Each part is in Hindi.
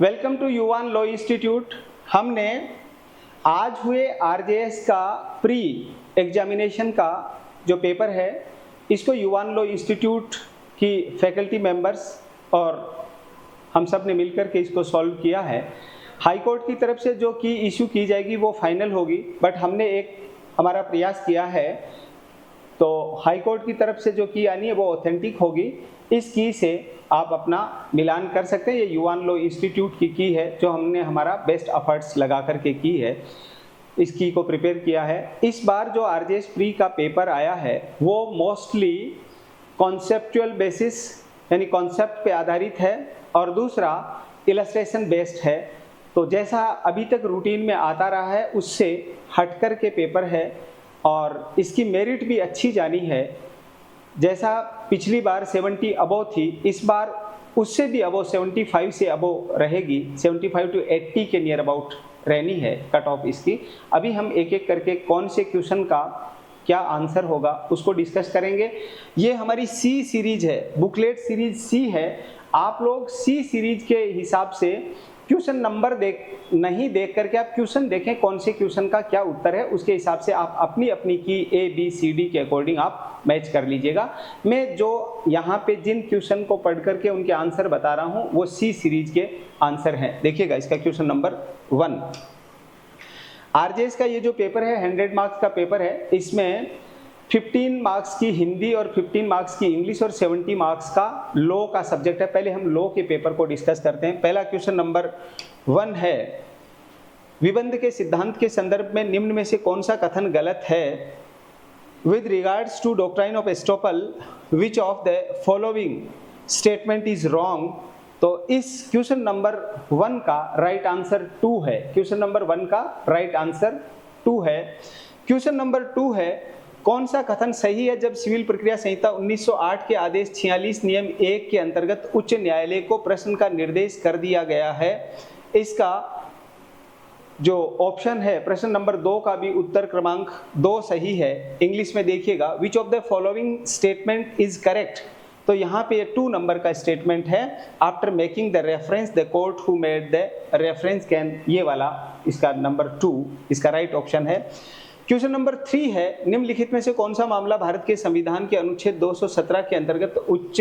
वेलकम टू युवान लॉ इंस्टीट्यूट। हमने आज हुए आरजेएस का प्री एग्जामिनेशन का जो पेपर है इसको युवान लॉ इंस्टीट्यूट की फैकल्टी मेंबर्स और हम सब ने मिलकर के इसको सॉल्व किया है। हाई कोर्ट की तरफ से जो की इशू की जाएगी वो फाइनल होगी, बट हमने एक हमारा प्रयास किया है तो हाई कोर्ट की तरफ से जो की आनी है वो ऑथेंटिक होगी। इस की से आप अपना मिलान कर सकते हैं। ये युवान लॉ इंस्टीट्यूट की है जो हमने हमारा बेस्ट एफर्ट्स लगा करके की है, इस की को प्रिपेयर किया है। इस बार जो आरजेएस प्री का पेपर आया है वो मोस्टली कॉन्सेप्चुअल बेसिस यानी कॉन्सेप्ट पे आधारित है और दूसरा इलस्ट्रेशन बेस्ड है। तो जैसा अभी तक रूटीन में आता रहा है उससे हटकर के पेपर है और इसकी मेरिट भी अच्छी जानी है। जैसा पिछली बार 70 अबव थी, इस बार उससे भी अबव 75 से अबव रहेगी। 75 to 80 के नियर अबाउट रहनी है कट ऑफ इसकी। अभी हम एक एक करके कौन से क्वेश्चन का क्या आंसर होगा उसको डिस्कस करेंगे। ये हमारी सी सीरीज है, बुकलेट सीरीज सी है। आप लोग सी सीरीज के हिसाब से क्वेश्चन नंबर नहीं देख करके आप क्वेश्चन देखें कौन से क्वेश्चन का क्या उत्तर है, उसके हिसाब से आप अपनी अपनी की ए बी सी डी के अकॉर्डिंग आप मैच कर लीजिएगा। मैं जो यहाँ पे जिन क्वेश्चन को पढ़ करके उनके आंसर बता रहा हूँ वो सी सीरीज के आंसर हैं। देखिएगा इसका क्वेश्चन नंबर 1। आरजेएस का ये जो पेपर है 100 मार्क्स का पेपर है। इसमें 15 मार्क्स की हिंदी और 15 मार्क्स की इंग्लिश और 70 मार्क्स का लॉ का सब्जेक्ट है। पहले हम लॉ के पेपर को डिस्कस करते हैं। पहला क्वेश्चन नंबर 1 है, विबंध के सिद्धांत के संदर्भ में निम्न में से कौन सा कथन गलत है? With regards to doctrine of estoppel which of the following statement is wrong? तो इस क्वेश्चन नंबर 1 का राइट आंसर 2 है। क्वेश्चन नंबर 1 का राइट आंसर 2 है। क्वेश्चन नंबर 2 है, कौन सा कथन सही है जब सिविल प्रक्रिया संहिता 1908 के आदेश 46 नियम 1 के अंतर्गत उच्च न्यायालय को प्रश्न का निर्देश कर दिया गया है? इसका जो ऑप्शन है प्रश्न नंबर 2 का भी उत्तर क्रमांक 2 सही है। इंग्लिश में देखिएगा, which of the following statement is correct? तो यहाँ पे 2 नंबर का स्टेटमेंट है। After making the reference the court who made the reference can, ये वाला इसका नंबर 2 इसका राइट ऑप्शन है। क्वेश्चन नंबर 3 है, निम्नलिखित में से कौन सा मामला भारत के संविधान के अनुच्छेद 217 के अंतर्गत उच्च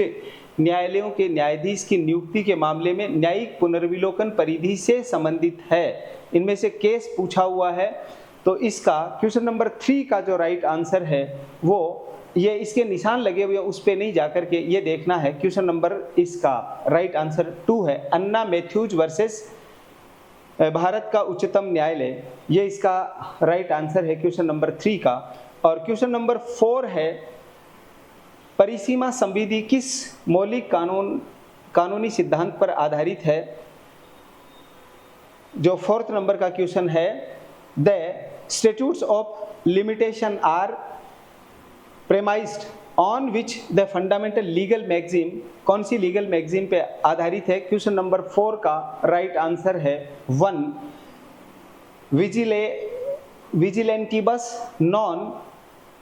न्यायालयों के न्यायाधीश की नियुक्ति के मामले में न्यायिक पुनर्विलोकन परिधि से संबंधित है? इनमें से केस पूछा हुआ है। तो इसका क्वेश्चन नंबर 3 का जो राइट आंसर है वो ये इसके निशान लगे हुए उस पे नहीं जाकर के ये देखना है। क्वेश्चन नंबर इसका राइट आंसर 2 है, अन्ना मैथ्यूज वर्सेस भारत का उच्चतम न्यायालय, ये इसका राइट आंसर है क्वेश्चन नंबर 3 का। और क्वेश्चन नंबर 4 है, परिसीमा संविधि किस मौलिक कानूनी सिद्धांत पर आधारित है? जो 4th नंबर का क्वेश्चन है, the statutes of limitation are premised on which the fundamental legal maxim, कौन सी लीगल मैगजीम पे आधारित है? क्वेश्चन नंबर 4 का राइट आंसर है 1, विजिलेंटिबस नॉन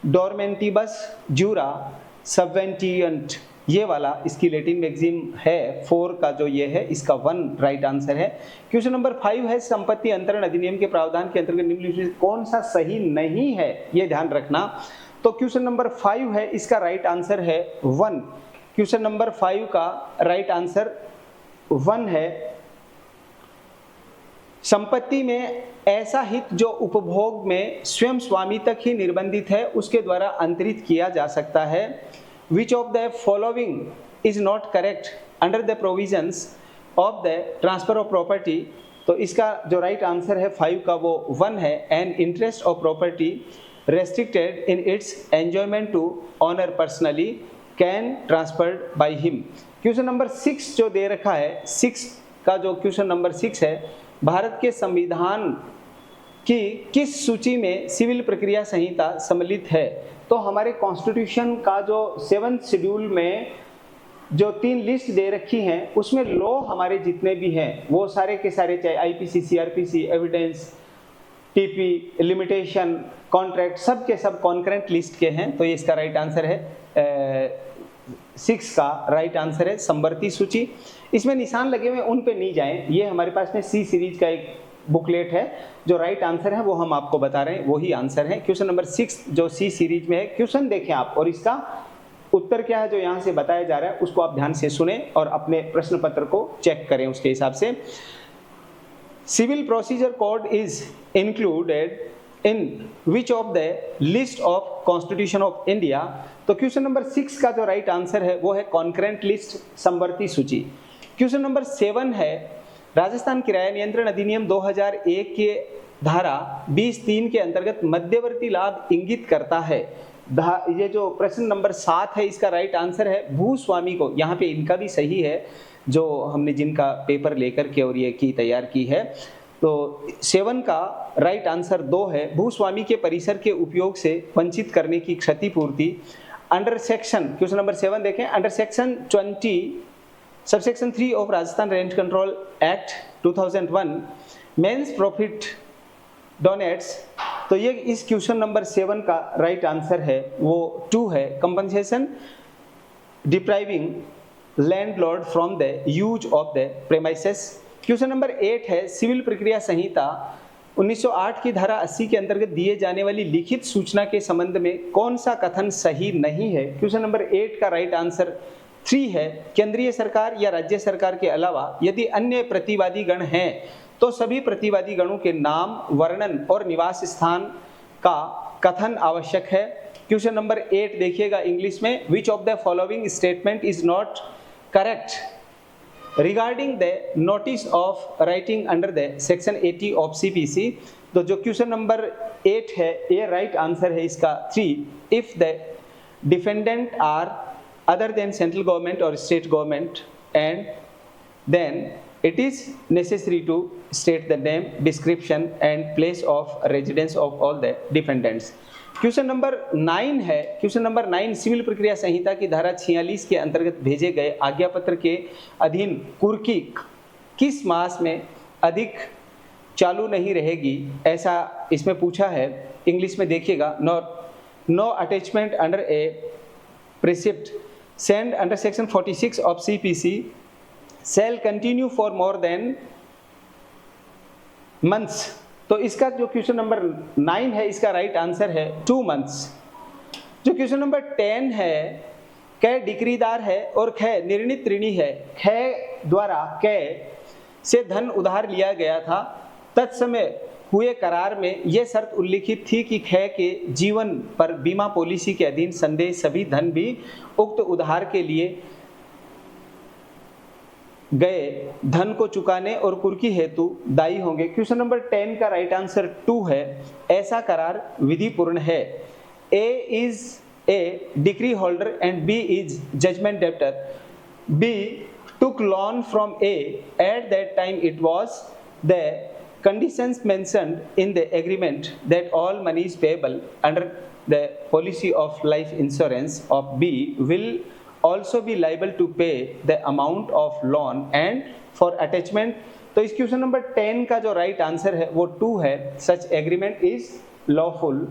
डोरमेंटिबस जूरा सबवेंटिएंट, ये वाला इसकी लैटिन मैगजीम है। 4 का जो ये है इसका 1 राइट आंसर है। क्वेश्चन नंबर 5 है, संपत्ति अंतरण अधिनियम के प्रावधान के अंतर्गत निम्नलिखित में कौन सा सही नहीं है? ये ध्यान रखना। तो क्वेश्चन नंबर 5 है, इसका राइट आंसर है 1। क्वेश्चन नंबर 5 का राइट आंसर 1 है, संपत्ति में ऐसा हित जो उपभोग में स्वयं स्वामी तक ही निर्बंधित है उसके द्वारा अंतरित किया जा सकता है। विच of the following is not correct under the provisions of the transfer of property? तो इसका जो राइट आंसर है 5 का वो 1 है, an interest of property restricted in its enjoyment to owner personally can transferred by him। Question number 6 जो दे रखा है, 6 का जो क्वेश्चन नंबर 6 है, भारत के संविधान की किस सूची में सिविल प्रक्रिया संहिता सम्मिलित है? तो हमारे कॉन्स्टिट्यूशन का जो 7th शेड्यूल में जो 3 लिस्ट दे रखी हैं उसमें लॉ हमारे जितने भी हैं वो सारे के सारे, चाहे IPC, CrPC, evidence, TP, limitation, contract, सब के सब कॉन्करेंट लिस्ट के हैं। तो ये इसका राइट आंसर है 6 का राइट आंसर है संवर्ती सूची। इसमें निशान लगे हुए उन पे नहीं जाएं। ये हमारे पास में सी सीरीज का एक बुकलेट है, जो राइट आंसर है वो हम आपको बता रहे हैं, वही आंसर है। क्वेश्चन नंबर 6 जो सी सीरीज में है, क्वेश्चन देखें आप और इसका उत्तर क्या है जो यहाँ से बताया जा रहा है उसको आप ध्यान से सुने और अपने प्रश्न पत्र को चेक करें उसके हिसाब से। Civil procedure code is included in which of the list of constitution of India. तो क्वेश्चन नंबर 6 का जो राइट आंसर है वो है कॉन्करेंट लिस्ट, समवर्ती सूची। क्वेश्चन नंबर 7 है राजस्थान किराया नियंत्रण अधिनियम 2001 के धारा 20(3) के अंतर्गत मध्यवर्ती लाभ इंगित करता है। ये जो प्रश्न नंबर 7 है इसका राइट आंसर है भूस्वामी को। यहाँ पे इनका भी सही है जो हमने जिनका पेपर लेकर के और ये की तैयार की है। तो 7 का राइट आंसर 2 है, भूस्वामी के परिसर के उपयोग से वंचित करने की क्षतिपूर्ति। अंडर सेक्शन क्वेश्चन नंबर 7 देखें, under section 20 subsection 3 of Rajasthan rent control act 2001 mesne profit denotes. तो ये इस क्वेश्चन नंबर 7 का राइट आंसर है वो 2 है, compensation depriving landlord from the use of the premises. Question number 8 है सिविल प्रक्रिया संहिता 1908 की धारा 80 के अंतर्गत दिए जाने वाली लिखित सूचना के संबंध में कौन सा कथन सही नहीं है। क्वेश्चन नंबर 8 का राइट आंसर 3 है, केंद्रीय सरकार या राज्य सरकार के अलावा यदि अन्य प्रतिवादी गण हैं तो सभी प्रतिवादी गणों के नाम, वर्णन और निवास स्थान का कथन आवश्यक है। क्वेश्चन नंबर 8 देखिएगा इंग्लिश में, विच of the following statement is not correct regarding the notice of writing under the section 80 of CPC. तो जो क्वेश्चन नंबर 8 है ये राइट आंसर है इसका 3, if the defendant are other than central government or state government, and then it is necessary to state the name, description and place of residence of all the defendants. Question number 9 है, क्वेश्चन नंबर 9 सिविल प्रक्रिया संहिता की धारा 46 के अंतर्गत भेजे गए आज्ञा पत्र के अधीन कुर्की किस मास में अधिक चालू नहीं रहेगी, ऐसा इसमें पूछा है। इंग्लिश में देखिएगा, no attachment under A प्रिसिप्ट sent under section 46 of CPC shall continue for more than months। तो इसका जो क्वेश्चन नंबर 9 है इसका राइट आंसर है 2 months। जो क्वेश्चन नंबर 10 है, कै डिक्रीदार है और ख निर्णित ऋणी है। ख द्वारा कै से धन उधार लिया गया था, तत्समय हुए करार में यह शर्त उल्लिखित थी कि ख के जीवन पर बीमा पॉलिसी के अधीन संदेह सभी धन भी उक्त उधार के लिए गए धन को चुकाने और कुर्की हेतु दायी होंगे। क्वेश्चन नंबर 10 का राइट आंसर 2 है, ऐसा करार विधिपूर्ण है। A is a decree holder and B is judgment debtor. B took loan from A at that time it was the conditions mentioned in the agreement that all money is payable under the policy of life insurance of B will also be liable to pay the amount of loan and for attachment। तो इस क्वेश्चन नंबर 10 का जो राइट आंसर है वो 2 है, such agreement is lawful।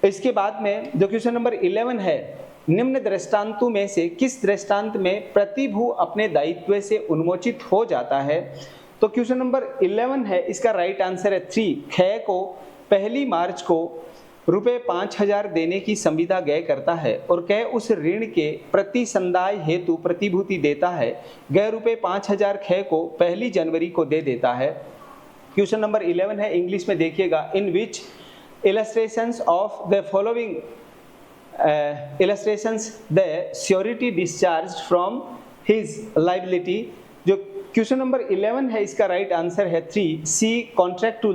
इसके बाद में जो क्वेश्चन नंबर 11 है, निम्न दृष्टांतों में से किस दृष्टांत में प्रतिभू अपने दायित्व से उन्मोचित हो जाता है। तो क्वेश्चन नंबर 11 है इसका राइट आंसर है 3, ख को 1 मार्च को रुपए 5000 देने की संविदा गय करता है और क उस ऋण के प्रतिसंदाय हेतु प्रतिभूति देता है। गय रुपए 5000 ख को 1 जनवरी को दे देता है। क्वेश्चन नंबर 11 है इंग्लिश में देखिएगा, in which illustrations of the following illustrations the surety discharged from his liability। जो क्वेश्चन नंबर 11 है इसका राइट आंसर है 3, C contract to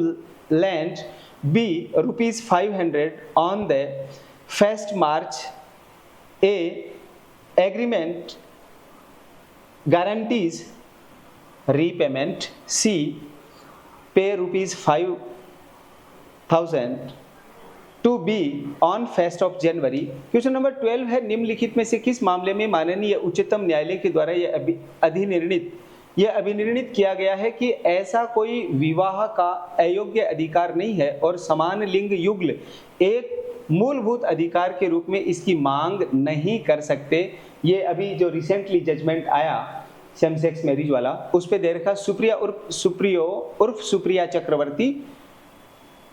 lend B ₹500 on the 1st March। A agreement guarantees repayment। C pay ₹5,000 to B on 1st January। Question number 12 है, निम्नलिखित में से किस मामले में माननीय उच्चतम न्यायालय के द्वारा यह अभिनिर्णित किया गया है कि ऐसा कोई विवाह का अयोग्य अधिकार नहीं है और समान लिंग युगल एक मूलभूत अधिकार के रूप में इसकी मांग नहीं कर सकते। ये अभी जो रिसेंटली जजमेंट आया सेम सेक्स मैरिज वाला, उस पे दे रखा सुप्रिया उर्फ Supriya Chakraborty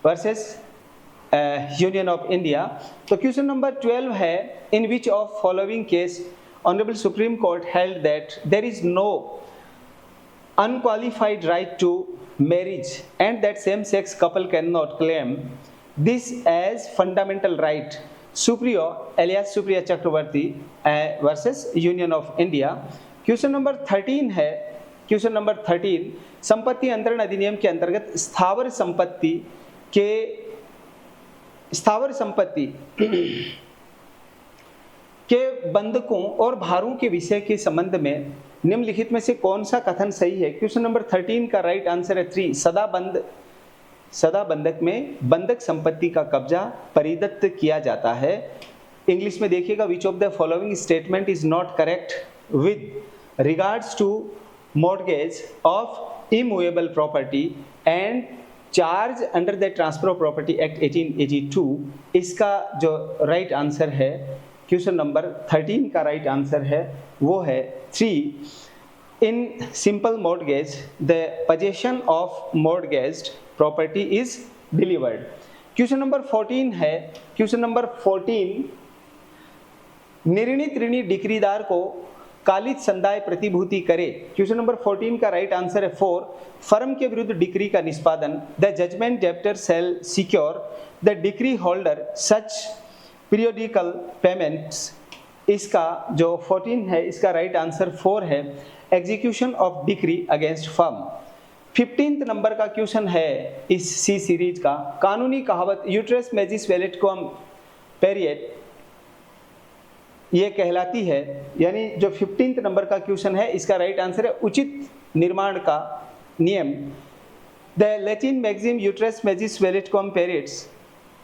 versus union of India. तो क्वेश्चन नंबर 12 है, in which of following case honourable supreme court held that there is no unqualified right to marriage and that same sex couple cannot claim this as fundamental right, Supriya alias Supriya Chakravarti versus Union of India। Question number 13 है, क्वेश्चन नंबर 13, संपत्ति अंतरण अधिनियम के अंतर्गत स्थावर संपत्ति के बंधकों और भारों के विषय के संबंध में निम्नलिखित में से कौन सा कथन सही है। क्वेश्चन नंबर 13 का राइट आंसर है 3, सदा बंधक में बंधक संपत्ति का कब्जा परिदत्त किया जाता है। इंग्लिश में देखिएगा, which of the following statement is not correct with regards to mortgage of immovable property and charge under the transfer of property act 1882। इसका जो राइट आंसर है क्वेश्चन नंबर 13 का राइट आंसर है वो है 3। In simple mortgage the possession of mortgaged property is delivered. Question number 14 है, क्वेश्चन नंबर 14, निर्णित ऋणी डिक्रीदार को कालित संदाय प्रतिभूति करे। क्वेश्चन नंबर 14 का राइट आंसर है 4, फर्म के विरुद्ध डिक्री का निष्पादन, the judgment debtor shall secure the decree holder such periodical payments. इसका जो 14 है इसका राइट आंसर 4 है, execution of decree against firm. 15 number का क्वेश्चन है इस सी सीरीज का, कानूनी कहावत यूट्रस मैजिस वेलेटक्वम पेरिएट ये कहलाती है, यानी जो 15 नंबर का क्वेश्चन है इसका राइट आंसर है उचित निर्माण का नियम। The Latin maxim ut res magis valeat quam pereat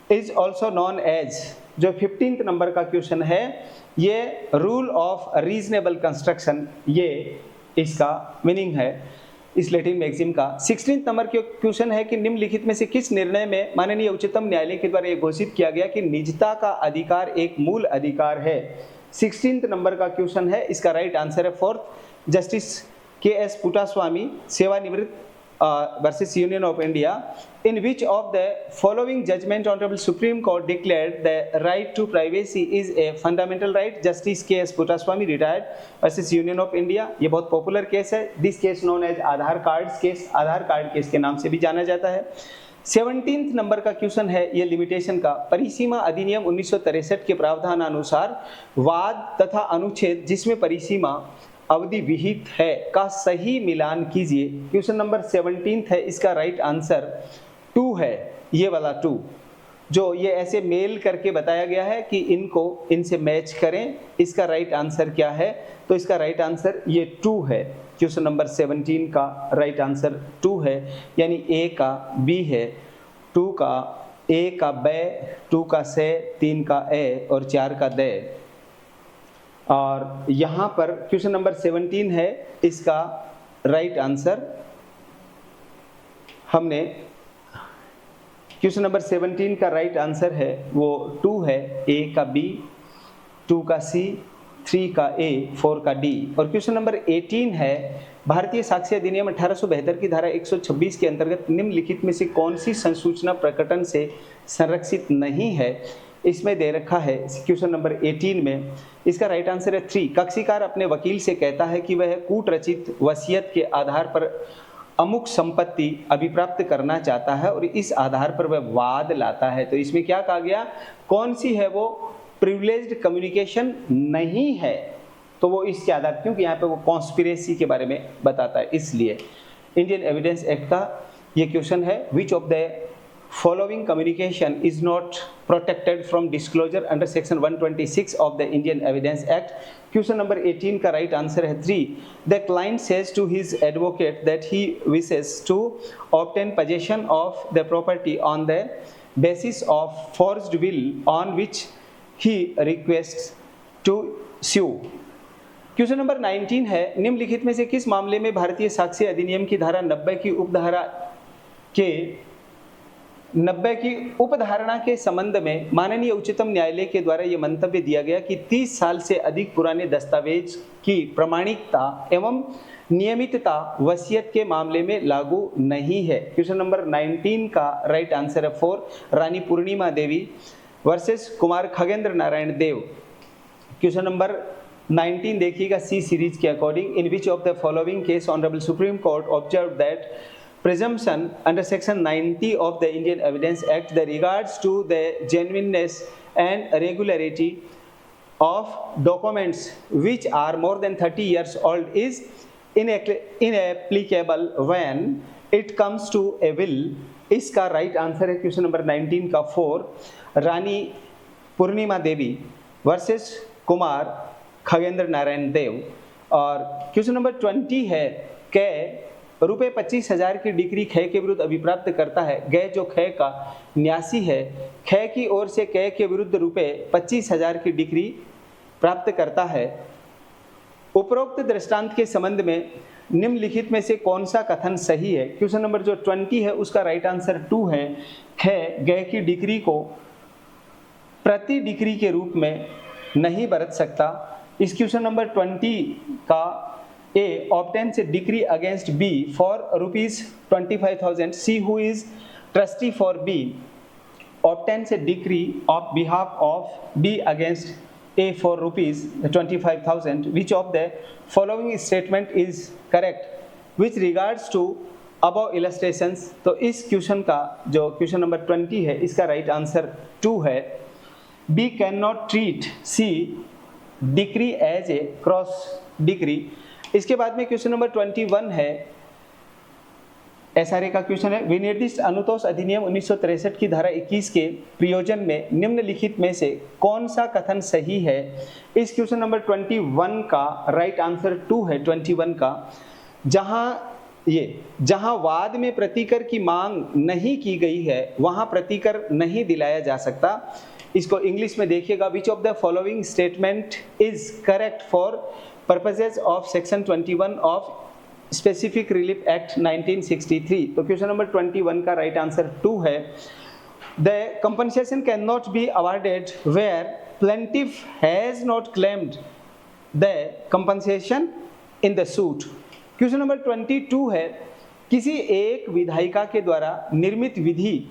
is also known as, जो 15 नंबर का क्वेश्चन है ये रूल ऑफ रीजनेबल कंस्ट्रक्शन, ये इसका मीनिंग है इस लैटिन मैक्सिम का। 16 नंबर के क्वेश्चन है कि निम्नलिखित में से किस निर्णय में माननीय उच्चतम न्यायालय के द्वारा ये घोषित किया गया कि निजता का अधिकार एक मूल अधिकार है। 16 नंबर का क्वेश्चन है, इसका राइट आंसर है 4, जस्टिस के.एस. पुट्टास्वामी सेवानिवृत्त versus Union of India, in which of the following judgment Honorable Supreme Court declared the right to privacy is a fundamental right, Justice K.S. Puttaswamy retired versus Union of India। ये बहुत पॉपुलर केस है, this case known as Aadhaar card case, Aadhaar card case के नाम से भी जाना जाता है। 17 नंबर का क्वेश्चन है ये लिमिटेशन का, परिसीमा अधिनियम 1963 के प्रावधानानुसार वाद तथा अनुच्छेद जिसमें परिसीमा अवधि विहित है का सही मिलान कीजिए। क्वेश्चन नंबर 17 है, इसका राइट आंसर 2 है, ये वाला 2, जो ये ऐसे मेल करके बताया गया है कि इनको इनसे मैच करें। इसका राइट आंसर क्या है, तो इसका राइट आंसर ये 2 है। क्वेश्चन नंबर 17 का राइट आंसर 2 है, यानी ए का बी है, 2 का ए का बै, 2 का से, 3 का ए और 4 का दे। और यहाँ पर क्वेश्चन नंबर 17 है, इसका राइट आंसर हमने क्वेश्चन नंबर 17 का राइट आंसर है वो 2 है, ए का बी, 2 का सी, 3 का ए, 4 का डी। और क्वेश्चन नंबर 18 है, भारतीय साक्ष्य अधिनियम 1872 की धारा 126 के अंतर्गत निम्नलिखित में से कौन सी संसूचना प्रकटन से संरक्षित नहीं है। इसमें दे रखा है क्वेश्चन नंबर 18 में, इसका राइट आंसर है 3, कक्षीकार अपने वकील से कहता है कि वह कूट रचित वसीयत के आधार पर अमुक संपत्ति अभिप्राप्त करना चाहता है और इस आधार पर वह वाद लाता है। तो इसमें क्या कहा गया, कौन सी है वो प्रिविलेज्ड कम्युनिकेशन नहीं है, तो वो इसके आधार, क्योंकि यहाँ पे वो कॉन्स्पिरेसी के बारे में बताता है, इसलिए इंडियन एविडेंस एक्ट का ये क्वेश्चन है, विच of the following communication is not protected from disclosure under section 126 of the Indian Evidence Act। Question number 18 का राइट आंसर है 3, the client says to his advocate that he wishes to obtain possession of the property on the basis of forged will on which he requests to sue। Question number 19 है, निम्नलिखित में से किस मामले में भारतीय साक्ष्य अधिनियम की धारा 90 की उपधारा के 90 की उपधारणा के संबंध में माननीय उच्चतम न्यायालय के द्वारा यह मंतव्य दिया गया कि 30 साल से अधिक पुराने दस्तावेज की प्रामाणिकता एवं नियमितता वसीयत के मामले में लागू नहीं है। क्वेश्चन नंबर 19 का राइट आंसर है 4, रानी पूर्णिमा देवी वर्सेस कुमार खगेंद्र नारायण देव। क्वेश्चन नंबर 19 देखिएगा, सी सीरीज के according, in which of the following case honourable supreme court observe that presumption under section 90 of the Indian Evidence Act that regards to the genuineness and regularity of documents which are more than 30 years old is inapplicable when it comes to a will। इसका राइट आंसर है क्वेश्चन नंबर 19 का 4, रानी पूर्णिमा देवी वर्सेस कुमार खगेंद्र नारायण देव। और क्वेश्चन नंबर 20 है, कै रुपये 25,000 की डिक्री खे के विरुद्ध अभिप्राप्त करता है। गै जो खे का न्यासी है, खे की ओर से कै के विरुद्ध रुपये 25,000 की डिक्री प्राप्त करता है। उपरोक्त दृष्टांत के संबंध में निम्नलिखित में से कौन सा कथन सही है? क्वेश्चन नंबर जो 20 है उसका राइट आंसर 2 है। खे गै की डिक्री को प्रति डिक्री के रूप में नहीं बरत सकता। इस क्वेश्चन नंबर 20 का A obtains a decree against B for ₹25,000. C, who is trustee for B, obtains a decree of behalf of B against A for ₹25,000. Which of the following statement is correct with regards to above illustrations? तो इस क्वेश्चन का जो क्वेश्चन नंबर 20 है इसका राइट आंसर 2 है। B cannot treat C decree as a cross decree। इसके बाद में क्वेश्चन नंबर 21 है, एसआरए का क्वेश्चन है, विनिर्दिष्ट अनुतोष अधिनियम 1963 की धारा 21 के प्रयोजन में निम्नलिखित में से कौन सा कथन सही है? इस क्वेश्चन नंबर 21 का राइट आंसर 2 है, 21 का, जहां वाद में प्रतिकर की मांग नहीं की गई है वहां प्रतिकर नहीं दिलाया जा सकता। इसको इंग्लिश में देखिएगा, which of the following statement is correct for purposes of section 21 of specific relief act 1963। तो क्वेश्चन नंबर 21 का राइट आंसर 2 है। The compensation can not be awarded where plaintiff has not claimed the compensation in the suit. Question number 22 है, किसी एक विधायिका के द्वारा निर्मित विधि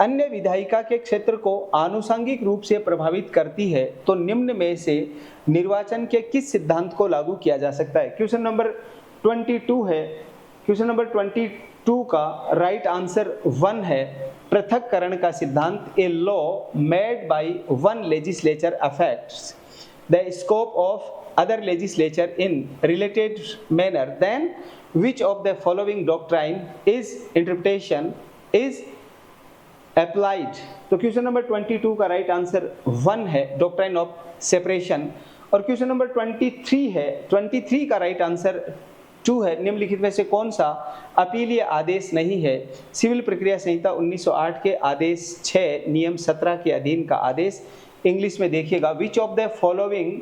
अन्य विधायिका के क्षेत्र को आनुषंगिक रूप से प्रभावित करती है तो निम्न में से निर्वाचन के किस सिद्धांत को लागू किया जा सकता है? क्वेश्चन नंबर 22 है। क्वेश्चन नंबर 22 का राइट आंसर 1 है, पृथक्करण का सिद्धांत। A law made by one legislature affects the scope of other legislature in related manner then which of the following doctrine is interpretation is applied. तो क्वेश्चन नंबर 22 का राइट आंसर 1 है, डॉक्ट्राइन ऑफ सेपरेशन। और क्वेश्चन नंबर 23 है, 23 का राइट आंसर 2 है, निम्नलिखित में से कौन सा अपीलीय आदेश नहीं है? सिविल प्रक्रिया संहिता 1908 के आदेश 6 नियम 17 के अधीन का आदेश। इंग्लिश में देखिएगा, which of the following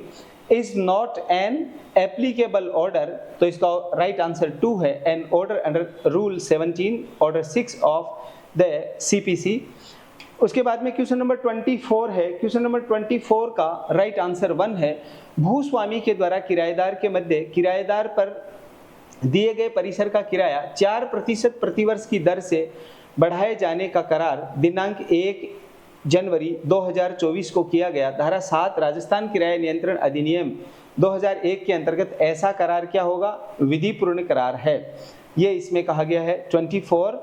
is not an applicable order. तो इसका राइट आंसर 2 है, an order under rule 17 order 6 of the CPC। उसके बाद में क्वेश्चन नंबर 24 है। क्वेश्चन नंबर 24 का राइट आंसर 1 है, भूस्वामी के द्वारा किराएदार के मध्य किराएदार पर दिए गए परिसर का किराया 4% प्रतिवर्ष की दर से बढ़ाए जाने का करार दिनांक 1 जनवरी 2024 को किया गया। धारा 7 राजस्थान किराया नियंत्रण अधिनियम 2001 के अंतर्गत ऐसा करार क्या होगा? विधिपूर्ण करार है, ये इसमें कहा गया है। 24,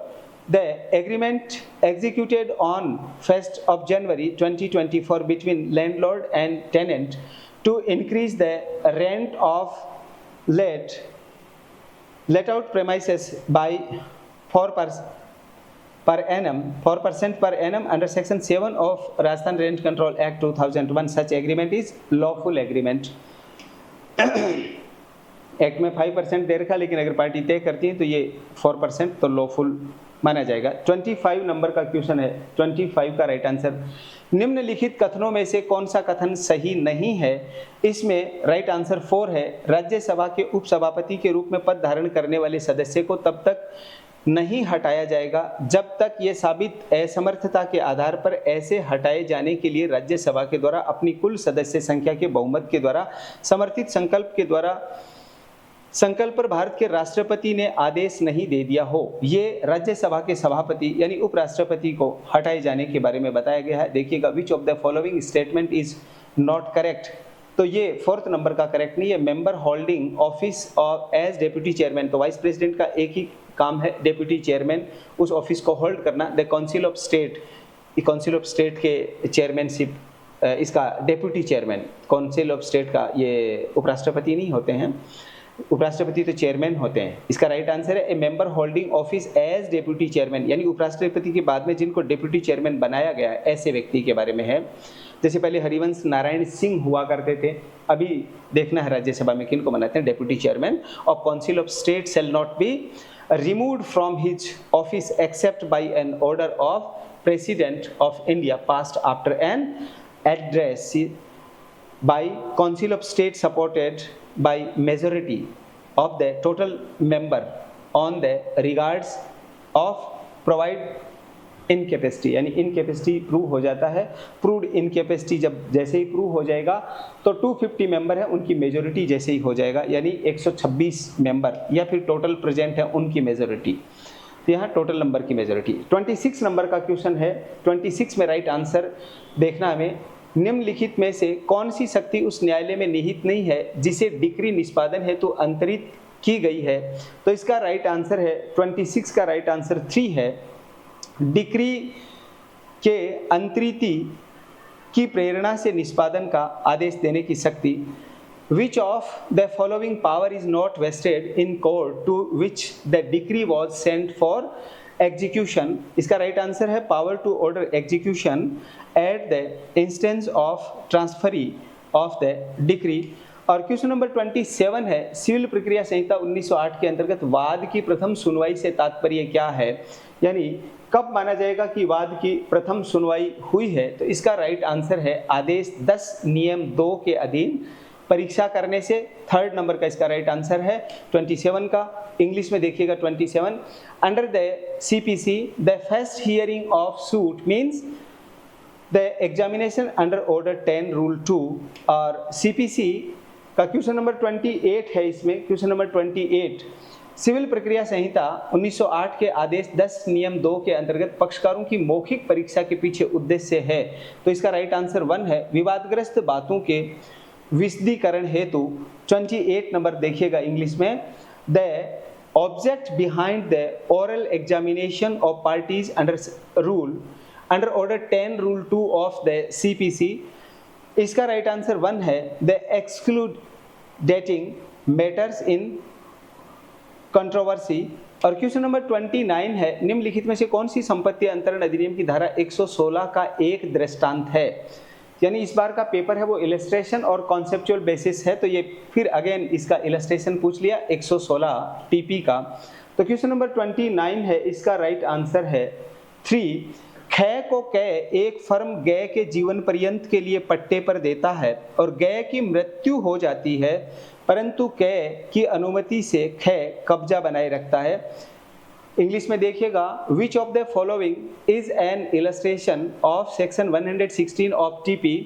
the agreement executed on 1st of January 2024 between landlord and tenant to increase the rent of let out premises by 4% per annum under section 7 of Rajasthan Rent Control Act 2001. Such agreement is lawful agreement। Act में 5% दे रखा, लेकिन अगर पार्टी तय करती है तो ये 4% तो लॉफुल माना जाएगा। 25 नंबर का क्वेश्चन है, 25 का राइट आंसर, निम्नलिखित कथनों में से कौन सा कथन सही नहीं है? इसमें राइट आंसर 4 है, राज्यसभा के उपसभापति के रूप में पद धारण करने वाले सदस्य को तब तक नहीं हटाया जाएगा जब तक ये साबित असमर्थता के आधार पर ऐसे हटाए जाने के लिए राज्यसभा के द्वारा अपनी कुल सदस्य संख्या के बहुमत के द्वारा समर्थित संकल्प पर भारत के राष्ट्रपति ने आदेश नहीं दे दिया हो। ये राज्यसभा के सभापति यानी उपराष्ट्रपति को हटाए जाने के बारे में बताया गया है। देखिएगा, which of the following statement is not correct, तो ये 4th नंबर का करेक्ट नहीं है। Member holding office of as deputy chairman, तो वाइस प्रेसिडेंट का एक ही काम है डेप्यूटी चेयरमैन उस ऑफिस को होल्ड करना। द काउंसिल ऑफ स्टेट के चेयरमैनशिप इसका deputy chairman, council of state का ये उपराष्ट्रपति नहीं होते हैं, उपराष्ट्रपति तो चेयरमैन होते हैं। इसका राइट आंसर है a member holding office as deputy chairman, यानी उपराष्ट्रपति के बाद में जिनको डेप्यूटी चेयरमैन बनाया गया है ऐसे व्यक्ति के बारे में है। जैसे पहले हरिवंश नारायण सिंह हुआ करते थे, अभी देखना है राज्यसभा में किनको बनाते हैं deputy chairman. Of council of state shall not be removed from his office except by an order of President of India passed after an address by Council of State supported by majority of the total member on the regards of provide incapacity, यानी इनकेपेसिटी प्रूव हो जाता है। प्रूव्ड इनकेपेसिटी जब जैसे ही प्रूव हो जाएगा तो 250 मेंबर है उनकी मेजोरिटी जैसे ही हो जाएगा, यानी 126 मेंबर या फिर टोटल प्रेजेंट है उनकी मेजोरिटी। तो यहाँ टोटल नंबर की मेजोरिटी। 26 नंबर का क्वेश्चन है। 26 में राइट आंसर देखना हमें, निम्नलिखित में से कौन सी शक्ति उस न्यायालय में निहित नहीं है जिसे डिक्री निष्पादन हेतु अंतरित की गई है। तो इसका राइट आंसर है 26 का राइट आंसर 3 है। डिक्री के अंतरिति की प्रेरणा से निष्पादन का आदेश देने की शक्ति। Which of the following power is not vested in court to which the decree was sent for execution. इसका राइट आंसर है power to order execution at the instance of transferee of the decree. और क्वेश्चन नंबर 27 है, सिविल प्रक्रिया संहिता 1908 के अंतर्गत वाद की प्रथम सुनवाई से तात्पर्य क्या है, यानी कब माना जाएगा कि वाद की प्रथम सुनवाई हुई है। तो इसका राइट आंसर है आदेश 10 नियम 2 के अधीन परीक्षा करने से। 3rd नंबर का इसका राइट आंसर है 27 का। इंग्लिश में देखिएगा 27, under the CPC the first hearing of suit means the examination under order 10 rule 2। और CPC का क्वेश्चन नंबर 28 है। इसमें क्वेश्चन नंबर 28, सिविल प्रक्रिया संहिता 1908 के आदेश 10 नियम 2 के अंतर्गत पक्षकारों की मौखिक परीक्षा के पीछे उद्देश्य है। तो इसका राइट आंसर 1 है। विवादग्रस्त बातों के विशदीकरण हेतु 28 नंबर देखिएगा इंग्लिश में, the object behind the oral examination of parties under order 10 rule 2 of the CPC। इसका राइट आंसर 1 है। The excluding matters in controversy. और क्वेश्चन नंबर 29 है, निम्नलिखित में से कौन सी संपत्ति अंतरण अधिनियम की धारा 116 का एक दृष्टांत है। यानी इस बार का पेपर है वो इलस्ट्रेशन और कॉन्सेप्चुअल बेसिस है, तो ये फिर अगेन इसका इलस्ट्रेशन पूछ लिया 116 TP का। तो क्वेश्चन नंबर 29 है, इसका राइट आंसर है 3। खे को कै एक फर्म गय के जीवन पर्यंत के लिए पट्टे पर देता है और गय की मृत्यु हो जाती है, परंतु कै की अनुमति से खे कब्जा बनाए रखता है। इंग्लिश में देखिएगा, which of the following is an illustration of section 116 of TP।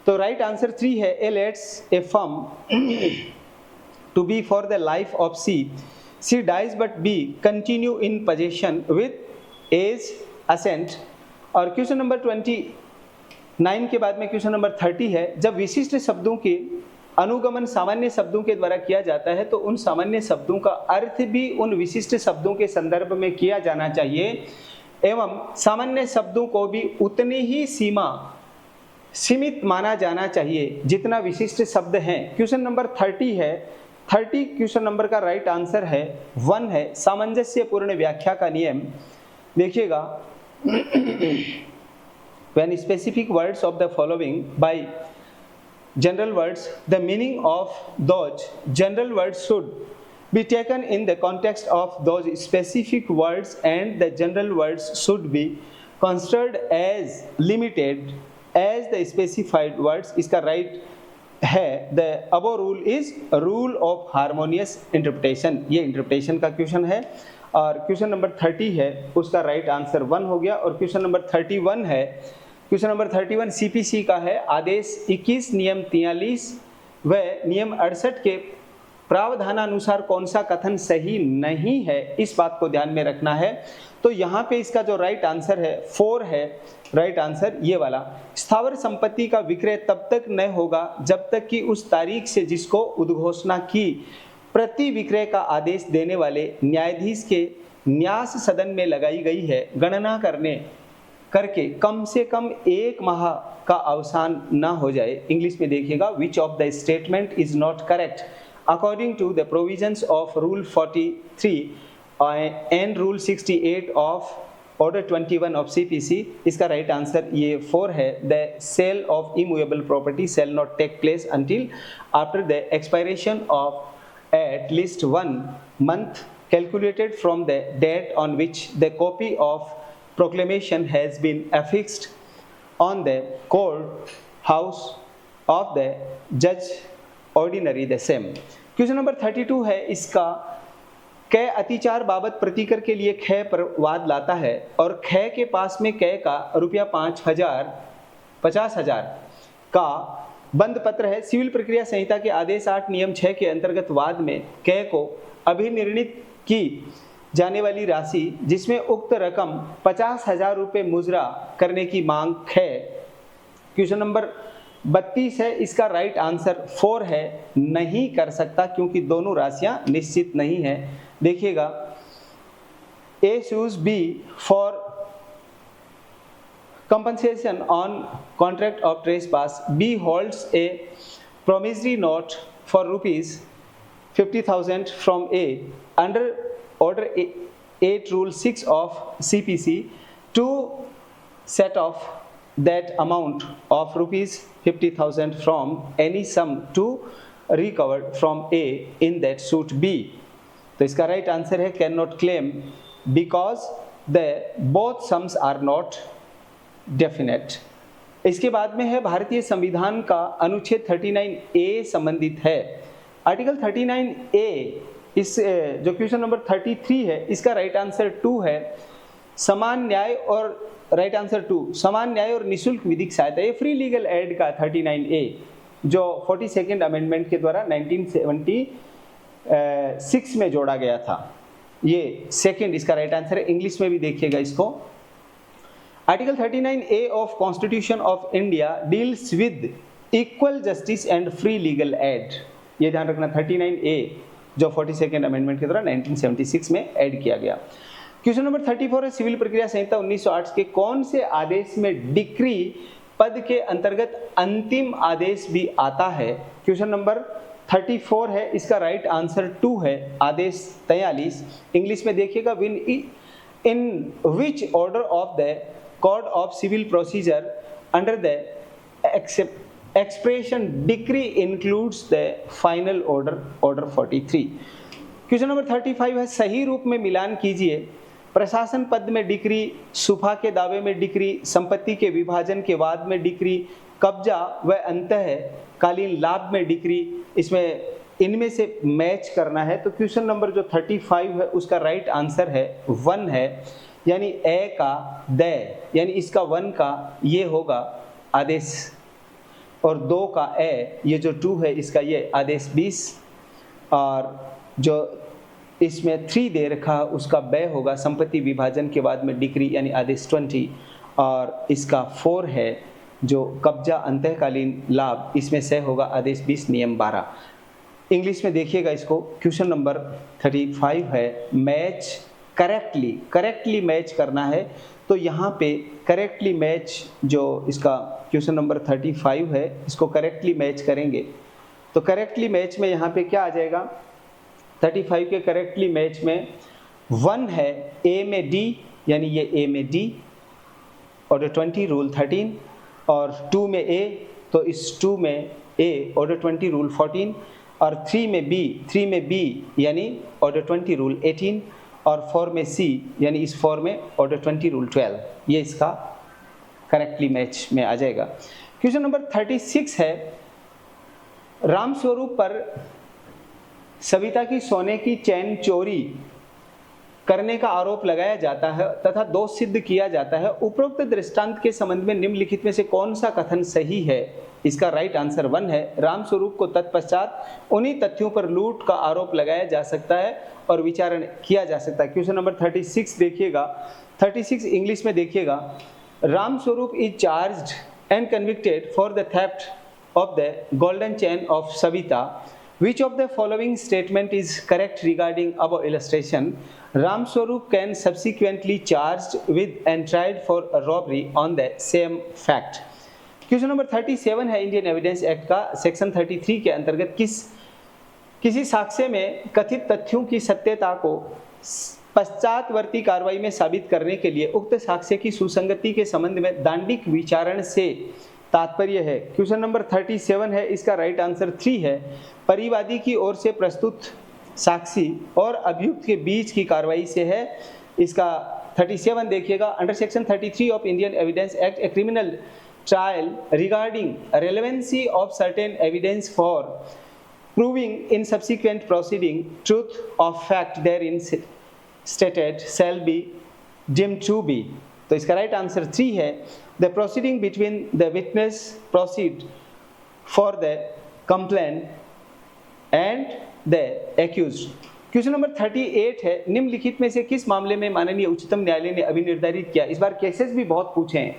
तो राइट आंसर 3 है। A lets a farm to B for the life of C dies but B continue in possession with A's assent. और क्वेश्चन नंबर 29 के बाद में क्वेश्चन नंबर 30 है, जब विशिष्ट शब्दों के अनुगमन सामान्य शब्दों के द्वारा किया जाता है तो उन सामान्य शब्दों का अर्थ भी उन विशिष्ट शब्दों के संदर्भ में किया जाना चाहिए एवं सामान्य शब्दों को भी उतनी ही सीमित माना जाना चाहिए जितना विशिष्ट शब्द हैं। क्वेश्चन नंबर 30 है। 30 क्वेश्चन नंबर का राइट आंसर है 1 है। सामंजस्यपूर्ण व्याख्या का नियम देखिएगा, when specific words of the following by general words, the meaning of those general words should be taken in the context of those specific words and the general words should be considered as limited as the specified words। इसका राइट है the above rule is rule of harmonious interpretation. ये इंटरप्रिटेशन का क्वेश्चन है और क्वेश्चन नंबर 30 है, उसका राइट आंसर 1 हो गया। और क्वेश्चन नंबर 31 है, क्वेश्चन नंबर 31 सीपीसी का है। आदेश 21 नियम 43 व नियम 68 के प्रावधानानुसार कौन सा कथन सही नहीं है, इस बात को ध्यान में रखना है। तो यहाँ पे इसका जो राइट आंसर है 4 है, राइट आंसर ये वाला। स्थावर संपत्ति का विक्रय तब तक न होगा जब तक कि उस तारीख से जिसको उद्घोषणा की प्रति विक्रय का आदेश देने वाले न्यायाधीश के न्यास सदन में लगाई गई है गणना करके कम से कम 1 माह का अवसान न हो जाए। इंग्लिश में देखिएगा, which of the statement is not correct according to the provisions of rule 43 and rule 68 of order 21 of CPC। इसका राइट आंसर ये 4 है। The sale of immovable property shall not take place until after the expiration of at least 1 month calculated from the date on which the copy of proclamation has been affixed on the court house of the judge ordinary the same। Question number 32 है, इसका कै अतिचार बाबत प्रतिकर के लिए खे पर वाद लाता है और खे के पास में कै का रुपया 50,000 का बंद पत्र है। सिविल प्रक्रिया संहिता के आदेश 8 नियम 6 के अंतर्गत वाद में कै को अभिनिर्णित की जाने वाली राशि जिसमें उक्त रकम 50,000 रुपये मुजरा करने की मांग है। क्वेश्चन नंबर 32 है, इसका राइट आंसर 4 है। नहीं कर सकता क्योंकि दोनों राशियां निश्चित नहीं है। देखिएगा, A sues B for compensation on contract of trespass. B holds a promissory note for rupees 50,000 from A under order 8 rule 6 of CPC to set off that amount of rupees 50,000 from any sum to recovered from A in that suit B। तो इसका राइट आंसर है can not claim because the both sums are not definite. इसके बाद में है भारतीय संविधान का अनुच्छेद 39A संबंधित है। आर्टिकल 39A इस जो क्वेश्चन नंबर 33 है, इसका राइट आंसर 2 है। समान न्याय और राइट आंसर 2 समान न्याय और निःशुल्क विधिक सहायता, ये फ्री लीगल एड का 39A जो 42nd अमेंडमेंट के द्वारा 1976 में जोड़ा गया था। ये सेकंड इसका राइट आंसर है। इंग्लिश में भी देखिएगा इसको। Article 39A of constitution of India deals with equal justice and free legal aid. ये ध्यान रखना, 39A जो 42nd अमेंडमेंट के द्वारा 1976 में ऐड किया गया। क्वेश्चन नंबर 34 है, सिविल प्रक्रिया संहिता 1908 के कौन से आदेश में डिक्री पद के अंतर्गत अंतिम आदेश भी आता है। क्वेश्चन नंबर 34 है, इसका राइट आंसर 2 है, आदेश 43। इंग्लिश में देखिएगा, when in which order of the code of civil procedure under the expression decree includes the final order, order 43। Question number 35 है, सही रूप में मिलान कीजिए। प्रशासन पद में डिक्री, सुफा के दावे में डिक्री, संपत्ति के विभाजन के वाद में डिक्री, कब्जा व अंतःकालीन लाभ में डिक्री। इसमें इनमें से मैच करना है। तो क्वेश्चन नंबर जो 35 है उसका राइट आंसर है 1 है, यानी ए का द, यानी इसका 1 का ये होगा आदेश और 2 का ए, ये जो 2 है इसका ये आदेश 20 और जो इसमें 3 दे रखा उसका बे होगा संपत्ति विभाजन के बाद में डिक्री यानी आदेश 20 और इसका 4 है जो कब्जा अंतःकालीन लाभ, इसमें से होगा आदेश 20 नियम 12। इंग्लिश में देखिएगा इसको। क्वेश्चन नंबर 35 है, मैच करेक्टली मैच करना है। तो यहाँ पे करेक्टली मैच जो इसका क्वेश्चन नंबर 35 है इसको करेक्टली मैच करेंगे। तो करेक्टली मैच में यहाँ पे क्या आ जाएगा, 35 के करेक्टली मैच में 1 है ए में डी, यानी ये ए में डी ऑर्डर 20 रूल 13 और 2 में ए, तो इस 2 में ए ऑर्डर 20 रूल 14 और 3 में बी यानी ऑर्डर 20 रूल 18 और 4 में सी यानी इस 4 में ऑर्डर 20 रूल 12। ये इसका करेक्टली मैच में आ जाएगा। क्वेश्चन नंबर 36 है, रामस्वरूप पर सविता की सोने की चैन चोरी करने का आरोप लगाया जाता है तथा दोष सिद्ध किया जाता है। उपरोक्त दृष्टांत के संबंध में निम्नलिखित में से कौन सा कथन सही है? इसका राइट आंसर 1 है। रामस्वरूप को तत्पश्चात उन्हीं तथ्यों पर लूट का आरोप लगाया जा सकता है और विचारण किया जा सकता है। क्वेश्चन नंबर 36 देखिएगा, 36 इंग्लिश में देखिएगा। Ramswaroop is charged and convicted for the theft of the golden chain of Savita. Which of the following statement is correct regarding above illustration? Ramswarup can subsequently charged with and tried for a robbery on the same fact. Question number 37 है इंडियन एविडेंस एक्ट का सेक्शन 33 के अंतर्गत किसी साक्ष्य में कथित तथ्यों की सत्यता को पश्चातवर्ती कार्रवाई में साबित करने के लिए उक्त साक्ष्य की सुसंगति के संबंध में दांडिक विचारण से तात्पर्य है। क्वेश्चन नंबर 37 है, इसका राइट आंसर 3 है। परिवादी की ओर से प्रस्तुत साक्षी और अभियुक्त के बीच की कार्रवाई से है। इसका 37 देखिएगा। Under section 33 of Indian evidence act a criminal trial regarding relevancy of certain evidence for proving in subsequent proceeding truth of fact therein stated shall be deemed to be. तो इसका राइट आंसर 3 है। The proceeding between the witness proceed for the complaint and the accused. Question number 38 है, निम्नलिखित में से किस मामले में माननीय उच्चतम न्यायालय ने अभिनिर्धारित किया? इस बार केसेस भी बहुत पूछे हैं।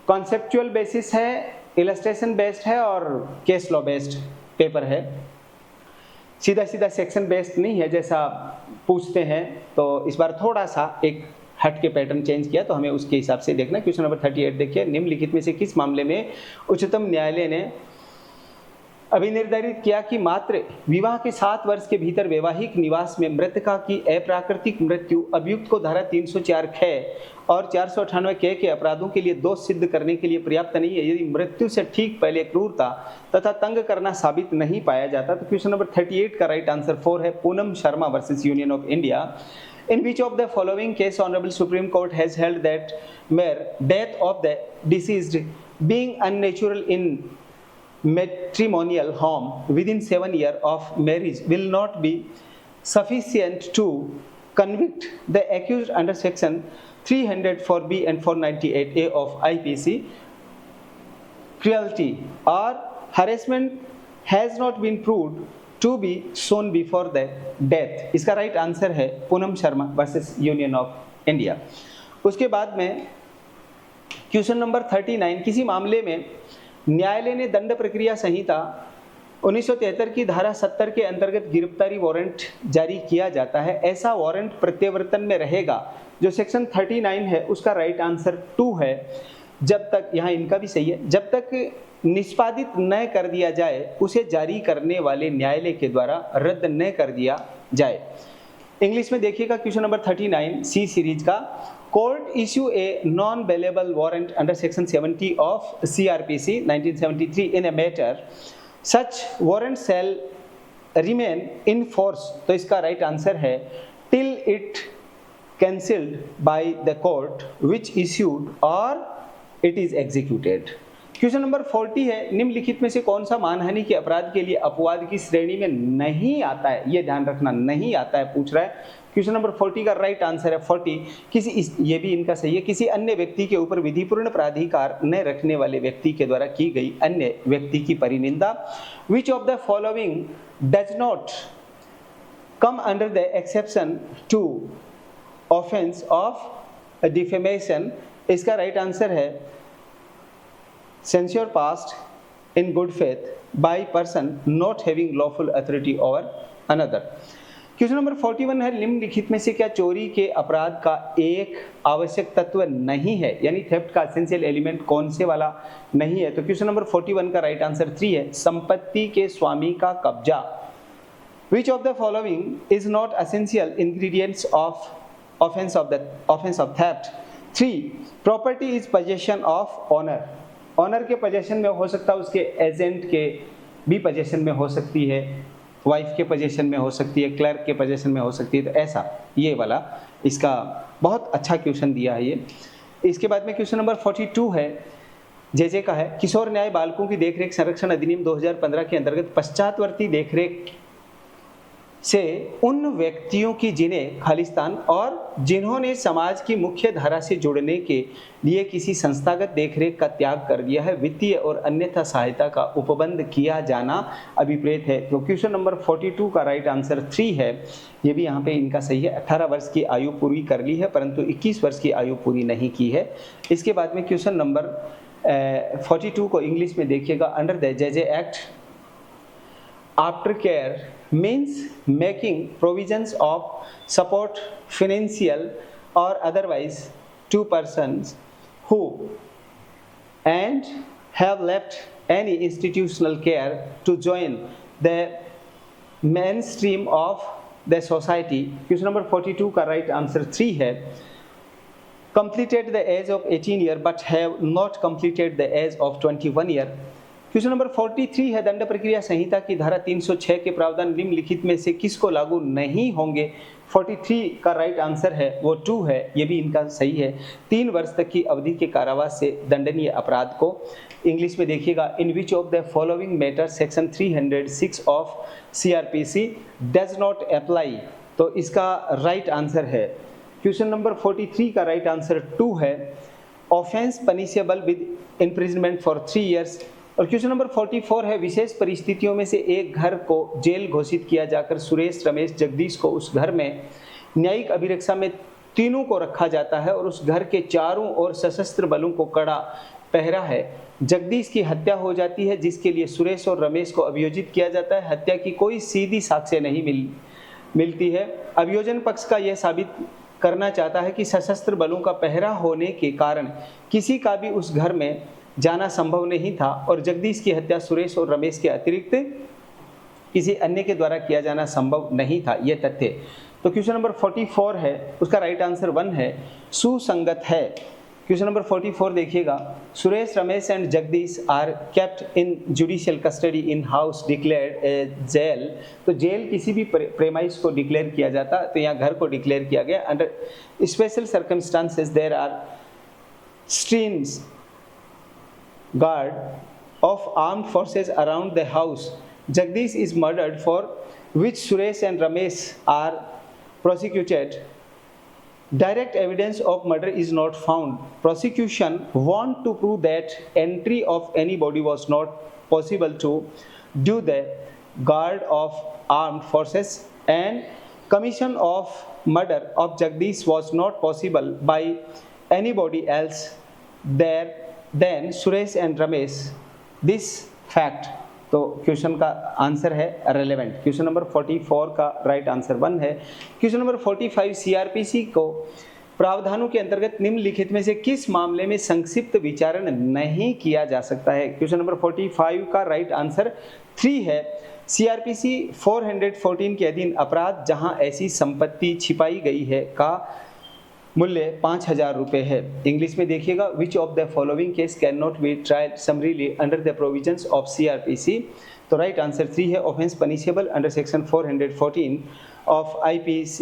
कॉन्सेप्चुअल बेसिस है, इलस्ट्रेशन बेस्ड है और केस लॉ बेस्ड पेपर है। सीधा सीधा सेक्शन बेस्ड नहीं है जैसा पूछते हैं, तो इस बार थोड़ा सा एक हट के पैटर्न चेंज किया, तो हमें उसके हिसाब से देखना। क्वेश्चन नंबर 38 देखिए। निम्नलिखित में से किस मामले में उच्चतम न्यायालय ने अभिनिर्धारित किया कि मात्र विवाह के 7 वर्ष के भीतर वैवाहिक निवास में मृतका की अप्राकृतिक मृत्यु अभियुक्त को धारा 304 ख और 498 क के अपराधों के लिए दोष सिद्ध करने के लिए पर्याप्त नहीं है यदि मृत्यु से ठीक पहले क्रूरता तथा तंग करना साबित नहीं पाया जाता। तो क्वेश्चन नंबर 38 का राइट आंसर 4 है, Poonam Sharma versus union of India. In which of the following case Honorable Supreme Court has held that mere death of the deceased being unnatural in matrimonial home within 7 years of marriage will not be sufficient to convict the accused under section 304B and 498A of IPC. Cruelty or harassment has not been proved to be shown before the death. इसका राइट आंसर है Poonam Sharma versus union of India. उसके बाद में क्वेश्चन नंबर 39, किसी मामले में न्यायालय ने दंड प्रक्रिया संहिता 1973 की धारा 70 के अंतर्गत गिरफ्तारी वारंट जारी किया जाता है। ऐसा वारंट प्रत्यावर्तन में रहेगा। जो सेक्शन 39 है उसका राइट आंसर 2 है। जब तक, यहाँ इनका भी सही है, जब तक निष्पादित न कर दिया जाए उसे जारी करने वाले न्यायालय के द्वारा रद्द न कर दिया जाए। इंग्लिश में देखिएगा क्वेश्चन नंबर 39 सी सीरीज का। Court issue a non bailable warrant under section 70 of CRPC 1973 in a matter such warrant shall remain in force. तो इसका राइट आंसर है till it cancelled by the court which issued और it is executed. Question number 40 है, निम्नलिखित में से कौन सा मानहानि के अपराध के लिए अपवाद की श्रेणी में नहीं आता है? ये ध्यान रखना, नहीं आता है पूछ रहा है। क्वेश्चन नंबर 40 का राइट आंसर है 40 ये भी इनका सही है, किसी अन्य व्यक्ति के ऊपर विधिपूर्ण प्राधिकार न रखने वाले व्यक्ति के द्वारा की गई अन्य व्यक्ति की परिनिंदा। Which of the following does not come under the exception to offence of defamation. इसका राइट आंसर है censure passed in good faith by person not having lawful authority over another. Question number 41 है, निम्नलिखित में से क्या चोरी के अपराध का एक आवश्यक तत्व नहीं है? यानी थेफ्ट का एसेंशियल एलिमेंट कौन से वाला नहीं है? तो क्वेश्चन नंबर 41 का राइट आंसर 3 है, संपत्ति के स्वामी का कब्जा। Which of the following is not essential ingredients of offense of theft? 3. Property is possession of owner. Owner के पोजेशन में हो सकता है, उसके एजेंट के भी पोजेशन में हो सकती है, वाइफ के पोजेशन में हो सकती है, क्लर्क के पोजेशन में हो सकती है। तो ऐसा ये वाला इसका बहुत अच्छा क्वेश्चन दिया है ये। इसके बाद में क्वेश्चन नंबर 42 है, जे का है किशोर न्याय बालकों की देखरेख संरक्षण अधिनियम 2015 के अंतर्गत पश्चातवर्ती देखरेख से उन व्यक्तियों की जिन्हें खालिस्तान और जिन्होंने समाज की मुख्य धारा से जुड़ने के लिए किसी संस्थागत देखरेख का त्याग कर दिया है, वित्तीय और अन्यथा सहायता का उपबंध किया जाना अभिप्रेत है। तो क्वेश्चन नंबर 42 का राइट आंसर 3 है। ये भी यहाँ पे इनका सही है। 18 वर्ष की आयु पूरी कर ली है परंतु 21 वर्ष की आयु पूरी नहीं की है। इसके बाद में क्वेश्चन नंबर 42 को इंग्लिश में देखिएगा। Under the J act after care means making provisions of support financial or otherwise to persons who and have left any institutional care to join the mainstream of the society। question number 42 का right answer 3 है। completed the age of 18 year but have not completed the age of 21 year। Question number 43 है। दंड प्रक्रिया संहिता की धारा 306 के प्रावधान निम्नलिखित में से किसको लागू नहीं होंगे। 43 का राइट आंसर है वो 2 है। ये भी इनका सही है। 3 वर्ष तक की अवधि के कारावास से दंडनीय अपराध को इंग्लिश में देखिएगा। In which of the following matter section 306 of CRPC does not apply. तो इसका राइट आंसर है क्वेश्चन नंबर 43 का राइट आंसर 2 है। Offence punishable with imprisonment for 3 years. और क्वेश्चन नंबर 44 है। विशेष परिस्थितियों में से एक घर को जेल घोषित किया जाकर सुरेश, रमेश, जगदीश को उस घर में न्यायिक अभिरक्षा में तीनों को रखा जाता है और उस घर के चारों ओर सशस्त्र बलों को कड़ा पहरा है। जगदीश की हत्या हो जाती है जिसके लिए सुरेश और रमेश को अभियोजित किया जाता है। हत्या की कोई सीधी साक्ष्य नहीं मिलती है। अभियोजन पक्ष का यह साबित करना चाहता है कि सशस्त्र बलों का पहरा होने के कारण किसी का भी उस घर में जाना संभव नहीं था और जगदीश की हत्या सुरेश और रमेश के अतिरिक्त किसी अन्य के द्वारा किया जाना संभव नहीं था। यह तथ्य। तो क्वेश्चन नंबर 44 है उसका राइट आंसर 1 है, सुसंगत है। क्वेश्चन नंबर 44 देखिएगा। Suresh, Ramesh and Jagdish are kept in judicial custody in house declared a jail. तो जेल किसी भी प्रेमाइस को डिक्लेयर किया जाता, तो यहाँ घर को डिक्लेयर किया गया। Under special circumstances there are streams guard of armed forces around the house. Jagdish is murdered, for which Suresh and Ramesh are prosecuted. Direct evidence of murder is not found. Prosecution want to prove that entry of any body was not possible to do the guard of armed forces and commission of murder of Jagdish was not possible by anybody else there then Suresh and Ramesh। this fact। तो क्वेश्चन का आंसर है रेलेवेंट। क्वेश्चन नंबर 44 का राइट आंसर 1 है। क्वेश्चन नंबर 45 CRPC को प्रावधानों के अंतर्गत निम्नलिखित में से किस मामले में संक्षिप्त विचारण नहीं किया जा सकता है। क्वेश्चन नंबर 45 का राइट आंसर 3 है। CRPC 414 के अधीन अपराध जहां ऐसी संपत्ति छिपाई गई है का मूल्य 5,000 रुपये है। इंग्लिश में देखिएगा। Which of the following case can not be tried summarily under the provisions of CRPC। तो राइट आंसर 3 है। Offence punishable under section 414 of IPC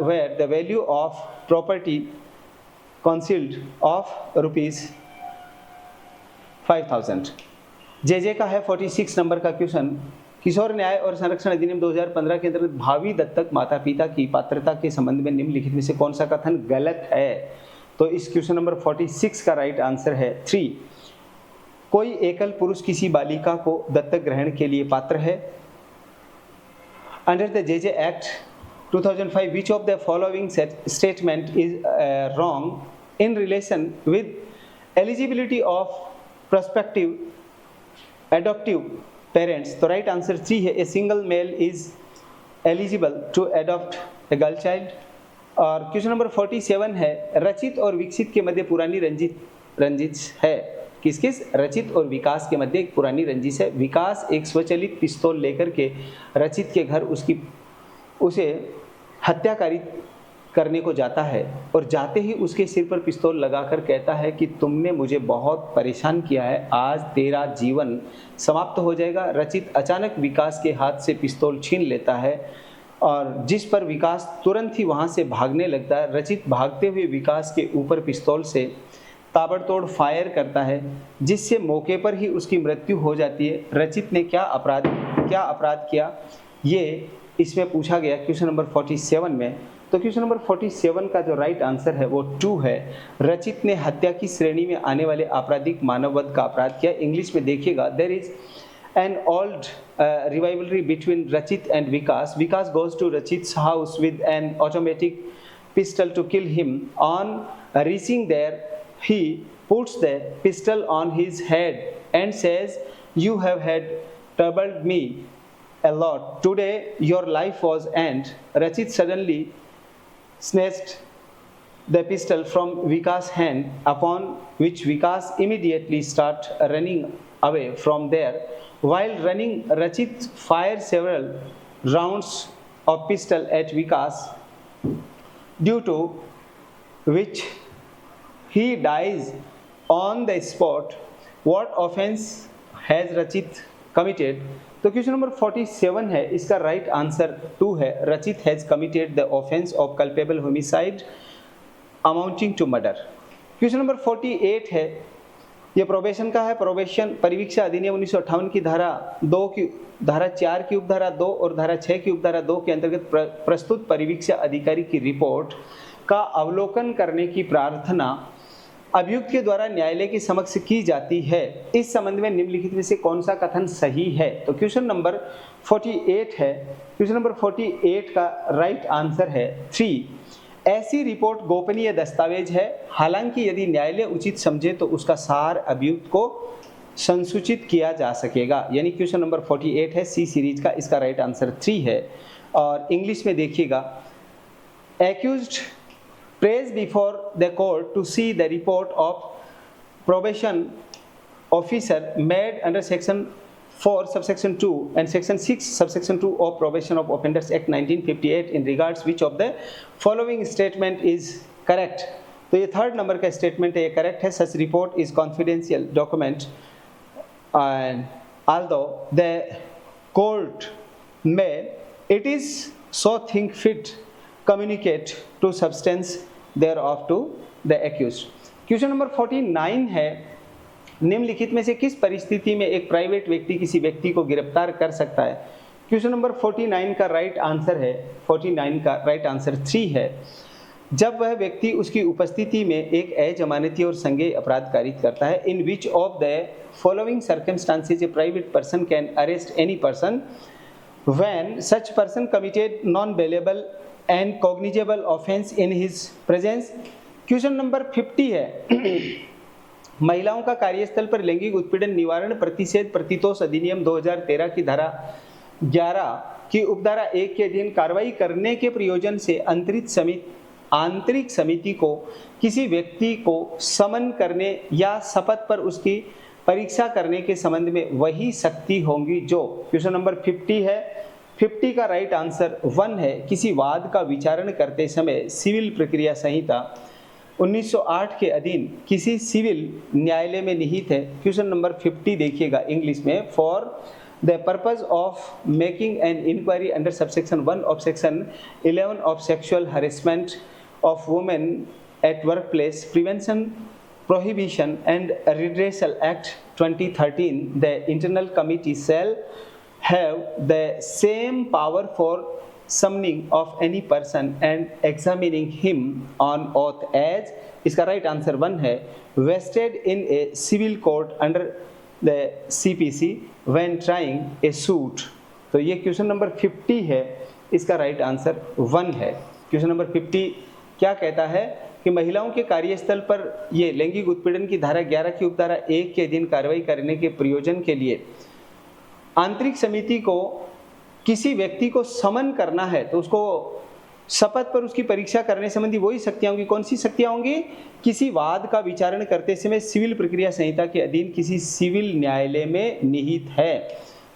where the value of property concealed of ₹5,000। J का है 46 नंबर का क्वेश्चन। किशोर न्याय और संरक्षण अधिनियम 2015 के अंतर्गत भावी दत्तक माता पिता की पात्रता के संबंध में निम्नलिखित में से कौन सा कथन गलत है। तो इस क्वेश्चन नंबर 46 का राइट आंसर है 3। कोई एकल पुरुष किसी बालिका को दत्तक ग्रहण के लिए पात्र है। Under the J act 2005 which of the following statement is wrong in relation with eligibility of prospective adoptive parents. तो राइट आंसर 3 है। A single male is eligible to adopt a girl child. और क्वेश्चन नंबर 47 है। रचित और विकसित के मध्य पुरानी रंजिश है। किस रचित और विकास के मध्य एक पुरानी रंजिश है। विकास एक स्वचालित पिस्तौल लेकर के रचित के घर उसे हत्याकारी करने को जाता है और जाते ही उसके सिर पर पिस्तौल लगाकर कहता है कि तुमने मुझे बहुत परेशान किया है, आज तेरा जीवन समाप्त हो जाएगा। रचित अचानक विकास के हाथ से पिस्तौल छीन लेता है और जिस पर विकास तुरंत ही वहाँ से भागने लगता है। रचित भागते हुए विकास के ऊपर पिस्तौल से ताबड़तोड़ फायर करता है जिससे मौके पर ही उसकी मृत्यु हो जाती है। रचित ने क्या अपराध किया, ये इसमें पूछा गया क्वेश्चन नंबर 47 में। तो क्वेश्चन नंबर 47 का जो राइट आंसर है वो 2 है। रचित ने हत्या की श्रेणी में आने वाले आपराधिक मानववध का अपराध किया। इंग्लिश में देखिएगा, there is an old rivalry between Rachit and Vikas. Vikas goes to Rachit's house with an automatic pistol to kill him. On reaching there, he puts the pistol on his head and says, "You have had troubled me a lot. Today your life was end." Rachit suddenly snatched the pistol from Vikas' hand, upon which Vikas immediately starts running away from there. While running, Rachit fired several rounds of pistol at Vikas, due to which he dies on the spot. What offense has Rachit committed? तो क्वेश्चन नंबर 47 है, इसका राइट आंसर 2 है। Rachit has committed the offence of culpable homicide amounting to murder. Question number 48 है, ये प्रोबेशन का है। प्रोबेशन परिवीक्षा अधिनियम 1958 की धारा 4 की उपधारा 2 और धारा 6 की उपधारा 2 के अंतर्गत प्रस्तुत परिवीक्षा अधिकारी की रिपोर्ट का अवलोकन करने की प्रार्थना अभियुक्त के द्वारा न्यायालय के समक्ष की जाती है। इस संबंध में निम्नलिखित में से कौन सा कथन सही है? तो क्वेश्चन नंबर 48 है। क्वेश्चन नंबर 48 का राइट आंसर है 3। ऐसी रिपोर्ट गोपनीय दस्तावेज है, हालांकि यदि न्यायालय उचित समझे तो उसका सार अभियुक्त को संसूचित किया जा सकेगा। यानी क्वेश्चन नंबर 48 है सी सीरीज का, इसका राइट आंसर 3 है। और इंग्लिश में देखिएगा, accused prays before the court to see the report of probation officer made under section 4 subsection 2 and section 6 subsection 2 of Probation of Offenders Act 1958 in regards which of the following statement is correct? तो ये थर्ड नंबर का स्टेटमेंट है, ये करेक्ट है। Such report is confidential document and although the court may it is so think fit communicate to substance thereof to the accused. Question number 49 है, निम्नलिखित में से किस परिस्थिति में एक प्राइवेट व्यक्ति किसी व्यक्ति को गिरफ्तार कर सकता है? क्वेश्चन नंबर 49 का राइट आंसर है 49 का राइट आंसर 3 है। जब वह व्यक्ति उसकी उपस्थिति में एक अजमानती और संज्ञेय अपराध कारित करता है। In which of the following circumstances a private person can arrest any person when such person committed non bailable and cognizable offence in his presence. Question number 50 है, महिलाओं का कार्यस्थल पर लैंगिक उत्पीड़न निवारण प्रतिषेध प्रतितोष अधिनियम 2013 की धारा 11 की उपधारा 1 के अधीन कार्रवाई करने के प्रयोजन से आंतरिक समिति को किसी व्यक्ति को समन करने या शपथ पर उसकी परीक्षा करने के संबंध में वही शक्ति होंगी जो। क्वेश्चन नंबर 50 है, 50 का राइट आंसर 1 है। किसी वाद का विचारण करते समय सिविल प्रक्रिया संहिता 1908 के अधीन किसी सिविल न्यायालय में निहित है। क्वेश्चन नंबर 50 देखिएगा इंग्लिश में, for the purpose of making an inquiry under subsection 1 of section 11 of sexual harassment of women at workplace prevention prohibition and redressal act 2013 the internal committee shall have the same power for summoning of any person and examining him on oath as, इसका राइट आंसर 1 है, vested in a civil court under the CPC when trying a suit। तो ये क्वेश्चन नंबर 50 है, इसका राइट आंसर 1 है। क्वेश्चन नंबर 50 क्या कहता है कि महिलाओं के कार्यस्थल पर ये लैंगिक उत्पीड़न की धारा 11 की उपधारा 1 के अधीन कार्रवाई करने के प्रयोजन के लिए आंतरिक समिति को किसी व्यक्ति को समन करना है तो उसको शपथ पर उसकी परीक्षा करने संबंधी वही शक्तियां होंगी। कौन सी शक्तियां होंगी? किसी वाद का विचारण करते समय सिविल प्रक्रिया संहिता के अधीन किसी सिविल न्यायालय में निहित है।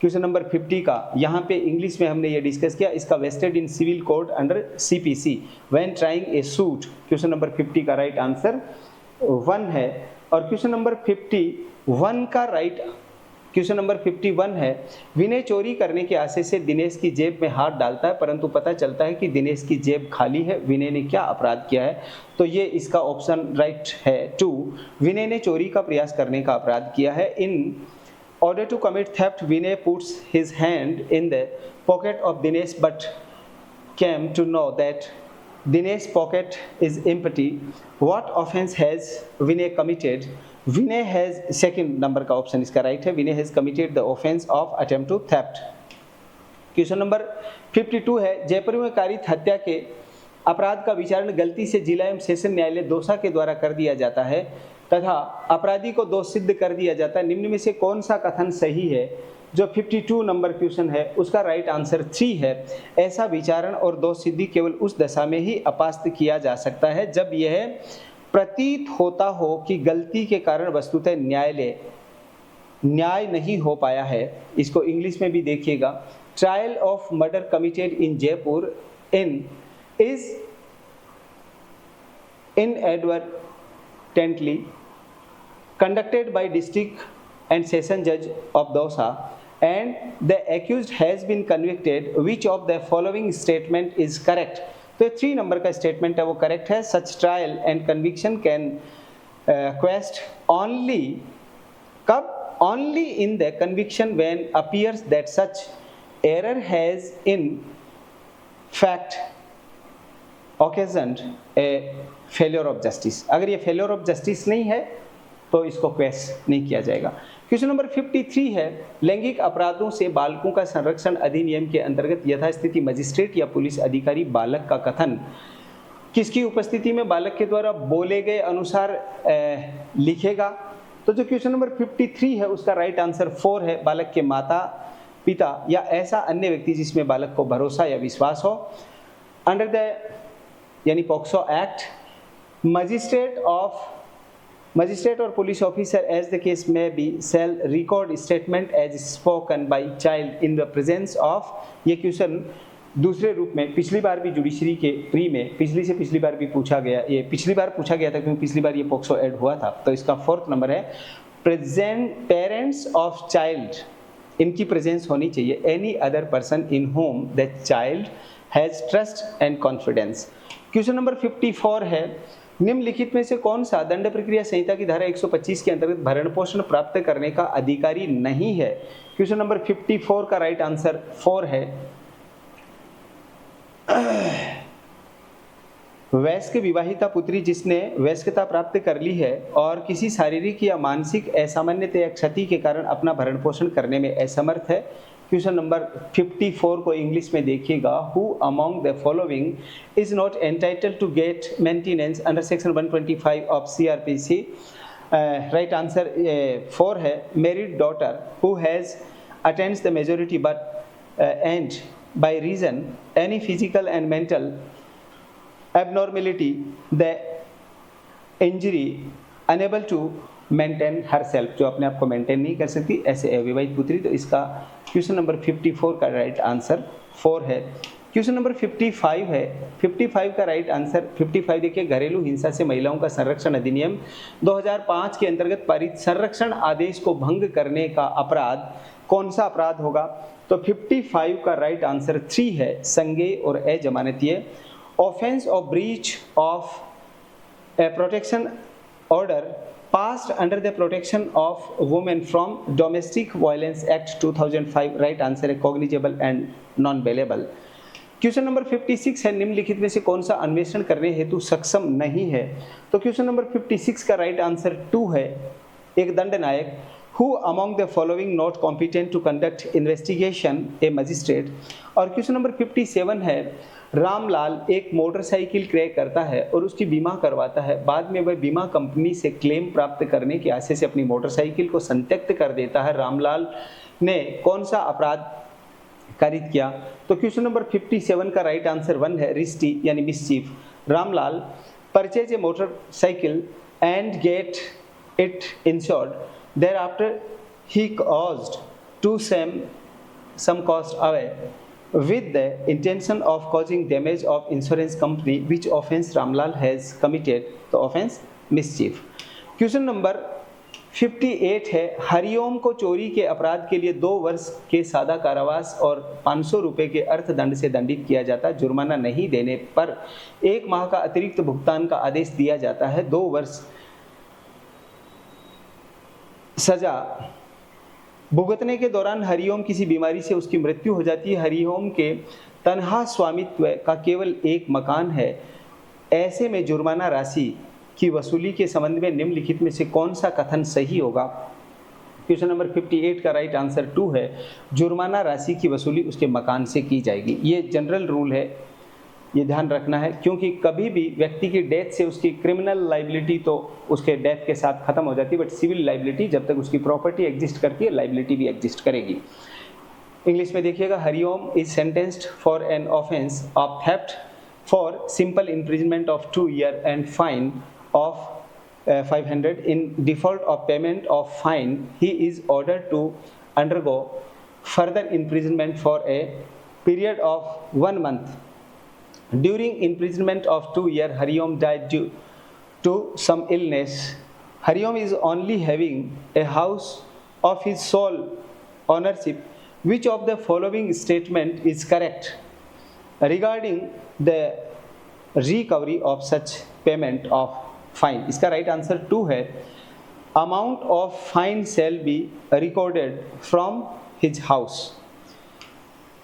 क्वेश्चन नंबर 50 का यहाँ पे इंग्लिश में हमने ये डिस्कस किया, इसका vested in civil court under CPC when trying a suit. Question number 50 का राइट आंसर 1 है। और क्वेश्चन नंबर 51 का राइट क्वेश्चन नंबर 51 है, विनय चोरी करने के आशय से दिनेश की जेब में हाथ डालता है परंतु पता चलता है कि दिनेश की जेब खाली है, विनय ने क्या अपराध किया है? तो ये इसका ऑप्शन राइट है 2, विनय ने चोरी का प्रयास करने का अपराध किया है। इन order to commit theft, Vinay puts his hand in the pocket of Dinesh but came to know that Dinesh's pocket is empty. What offense has Vinay committed? Vinay has, second number का ऑप्शन इसका राइट है, Vinay has committed the offense of attempt to theft. Question number 52 है, जयपुर में कारित हत्या के अपराध का विचारण गलती से जिला एवं सेशन न्यायालय दौसा के द्वारा कर दिया जाता है तथा अपराधी को दोष सिद्ध कर दिया जाता है। निम्न में से कौन सा कथन सही है? जो 52 नंबर क्वेश्चन है उसका राइट आंसर 3 है। ऐसा विचारण और दोष सिद्धि केवल उस दशा में ही अपास्त किया जा सकता है जब यह प्रतीत होता हो कि गलती के कारण वस्तुतः न्याय नहीं हो पाया है। इसको इंग्लिश में भी देखिएगा, trial of murder committed in Jaipur is inadvertently conducted by district and session judge of Dausa and the accused has been convicted. Which of the following statement is correct? तो 3 नंबर का स्टेटमेंट है वो करेक्ट है। Such trial and conviction can quest only कब? Only in the conviction when appears that such error has in fact occasioned a failure of justice। अगर ये failure of justice नहीं है तो इसको क्वेश्चन नहीं किया जाएगा। क्वेश्चन नंबर 53 है, लैंगिक अपराधों से बालकों का संरक्षण अधिनियम के अंतर्गत यथास्थिति मजिस्ट्रेट या पुलिस अधिकारी बालक का कथन किसकी उपस्थिति में बालक के द्वारा बोले गए अनुसार लिखेगा? तो जो क्वेश्चन नंबर 53 है उसका राइट आंसर 4 है, बालक के माता पिता या ऐसा अन्य व्यक्ति जिसमें बालक को भरोसा या विश्वास हो। अंडर द यानी पॉक्सो एक्ट, मजिस्ट्रेट और police officer as the case may be shall record statement as spoken by child in the presence of. ये क्वेश्चन दूसरे रूप में पिछली बार भी जुडिशरी के प्री में पिछली बार भी पूछा गया, ये पिछली बार पूछा गया था क्योंकि पिछली बार ये पॉक्सो ऐड हुआ था। तो इसका 4th नंबर है, प्रेजेंट पेरेंट्स ऑफ चाइल्ड, इनकी प्रेजेंस होनी चाहिए, any other person in home the child has trust and confidence. Question number 54 है, निम्नलिखित में से कौन सा दंड प्रक्रिया संहिता की धारा 125 के अंतर्गत भरण पोषण प्राप्त करने का अधिकारी नहीं है? क्वेश्चन नंबर 54 का राइट आंसर 4 है। वयस्क विवाहिता पुत्री जिसने वयस्कता प्राप्त कर ली है और किसी शारीरिक या मानसिक असामान्यता या क्षति के कारण अपना भरण पोषण करने में असमर्थ है। क्वेश्चन नंबर 54 को इंग्लिश में देखिएगा, who among the following is not entitled to get maintenance under section 125 of CRPC? Right answer 4 है, married daughter who has attains the majority but and by reason any physical and mental abnormality the injury unable to maintain herself, जो अपने आप को मेंटेन नहीं कर सकती, ऐसे अविवाहित पुत्री। तो इसका क्वेश्चन नंबर 54 का राइट आंसर 4 है। क्वेश्चन नंबर 55 है, 55 का राइट आंसर 55 देखिए, घरेलू हिंसा से महिलाओं का संरक्षण अधिनियम 2005 के अंतर्गत पारित संरक्षण आदेश को भंग करने का अपराध कौन सा अपराध होगा? तो 55 का राइट आंसर 3 है, संज्ञेय और अजमानतीय। Offense of breach of a protection order passed under the Protection of Women from Domestic Violence Act 2005, right answer है cognizable and non-bailable। Question number 56 है, निम्नलिखित में से कौन सा अन्वेषण करने हेतु सक्षम नहीं है? तो क्वेश्चन नंबर 56 का राइट आंसर 2 है, एक दंडनायक। Who among the following not competent to conduct investigation? A magistrate। और क्वेश्चन नंबर 57 है, रामलाल एक मोटरसाइकिल क्रय करता है और उसकी बीमा करवाता है, बाद में वह बीमा कंपनी से क्लेम प्राप्त करने के आशय से अपनी मोटरसाइकिल को संत्यक्त कर देता है। रामलाल ने कौन सा अपराध कारित किया? तो क्वेश्चन नंबर 57 का राइट आंसर 1 है, रिस्टी यानी mischief. Ramlal purchase a motorcycle and get it insured, thereafter he caused to some cost away with the intention of causing damage of insurance company, which offense Ramlal has committed? तो offense mischief। क्वेश्चन नंबर 58 है, हरिओम को चोरी के अपराध के लिए 2 वर्ष के सादा कारावास और 500 रुपए के अर्थदंड से दंडित किया जाता है। जुर्माना नहीं देने पर 1 माह का अतिरिक्त भुगतान का आदेश दिया जाता है। 2 वर्ष सजा भुगतने के दौरान हरिओम किसी बीमारी से उसकी मृत्यु हो जाती है। हरिओम के तनहा स्वामित्व का केवल एक मकान है। ऐसे में जुर्माना राशि की वसूली के संबंध में निम्नलिखित में से कौन सा कथन सही होगा? क्वेश्चन नंबर 58 का राइट आंसर 2 है, जुर्माना राशि की वसूली उसके मकान से की जाएगी। ये जनरल रूल है, ये ध्यान रखना है, क्योंकि कभी भी व्यक्ति की डेथ से उसकी क्रिमिनल लाइबिलिटी तो उसके डेथ के साथ खत्म हो जाती है, बट सिविल लाइबिलिटी जब तक उसकी प्रॉपर्टी एग्जिस्ट करती है, लाइबिलिटी भी एग्जिस्ट करेगी। इंग्लिश में देखिएगा, Hariom is sentenced for an offence of theft for simple imprisonment of 2 years and fine of 500. In default of payment of fine, he is ordered to undergo further imprisonment for a period of 1 month. During imprisonment of 2 years, Hariom died due to some illness. Hariom is only having a house of his sole ownership. Which of the following statement is correct regarding the recovery of such payment of fine? इसका राइट आंसर 2 है, amount of fine shall be recorded from his house.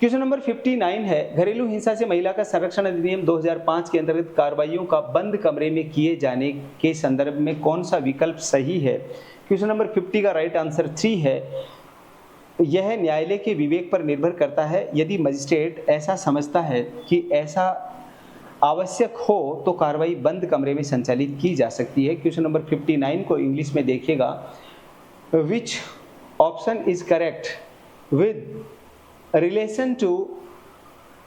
Question number 59 है, घरेलू हिंसा से महिला का संरक्षण अधिनियम 2005 के अंतर्गत कार्रवाइयों का बंद कमरे में किए जाने के संदर्भ में कौन सा विकल्प सही है? क्वेश्चन नंबर 50 का राइट आंसर 3 है, यह न्यायालय के विवेक पर निर्भर करता है। यदि मजिस्ट्रेट ऐसा समझता है कि ऐसा आवश्यक हो तो कार्रवाई बंद कमरे में संचालित की जा सकती है। क्वेश्चन नंबर 59 को इंग्लिश में देखिएगा, which option is correct with relation to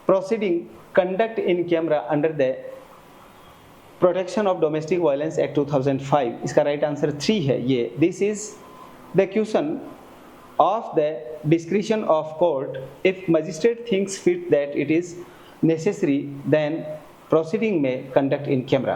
proceeding conduct in camera under the protection of domestic violence act 2005? इसका राइट आंसर 3 है। ये this is the question of the discretion of court. If magistrate thinks fit that it is necessary then proceeding में conduct in camera.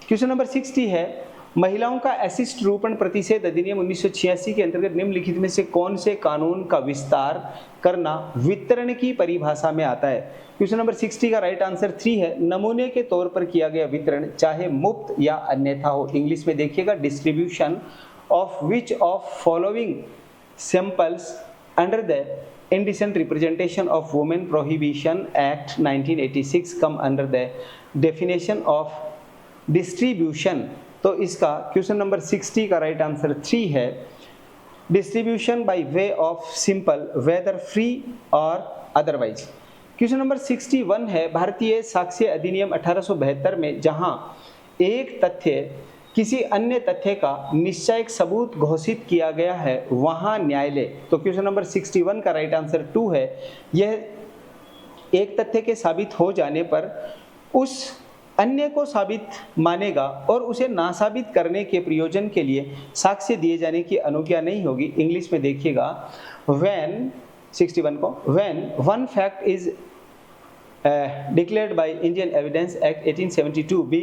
Question number 60 है, महिलाओं का अशिष्ट रूपण प्रतिषेध अधिनियम 1986 के अंतर्गत निम्नलिखित में से कौन से कानून का विस्तार करना वितरण की परिभाषा में आता है? क्वेश्चन नंबर 60 का राइट आंसर 3 है, नमूने के तौर पर किया गया वितरण चाहे मुफ्त या अन्यथा हो। इंग्लिश में देखिएगा, distribution of which of following samples under the Indecent Representation of Women Prohibition Act 1986 come under the definition of distribution। तो इसका क्वेश्चन नंबर 60 का राइट आंसर 3 है, distribution by way of simple whether free और अदरवाइज। क्वेश्चन नंबर 61 है, भारतीय साक्ष्य अधिनियम 1872 में जहां एक तथ्य किसी अन्य तथ्य का निश्चयक सबूत घोषित किया गया है वहां न्यायालय। तो क्वेश्चन नंबर 61 का राइट आंसर 2 है, यह एक तथ्य के साबित हो जाने पर उस अन्य को साबित मानेगा और उसे ना साबित करने के प्रयोजन के लिए साक्ष्य दिए जाने की अनुज्ञा नहीं होगी। इंग्लिश में देखिएगा, व्हेन 61 को, when one fact is declared by Indian Evidence Act 1872 be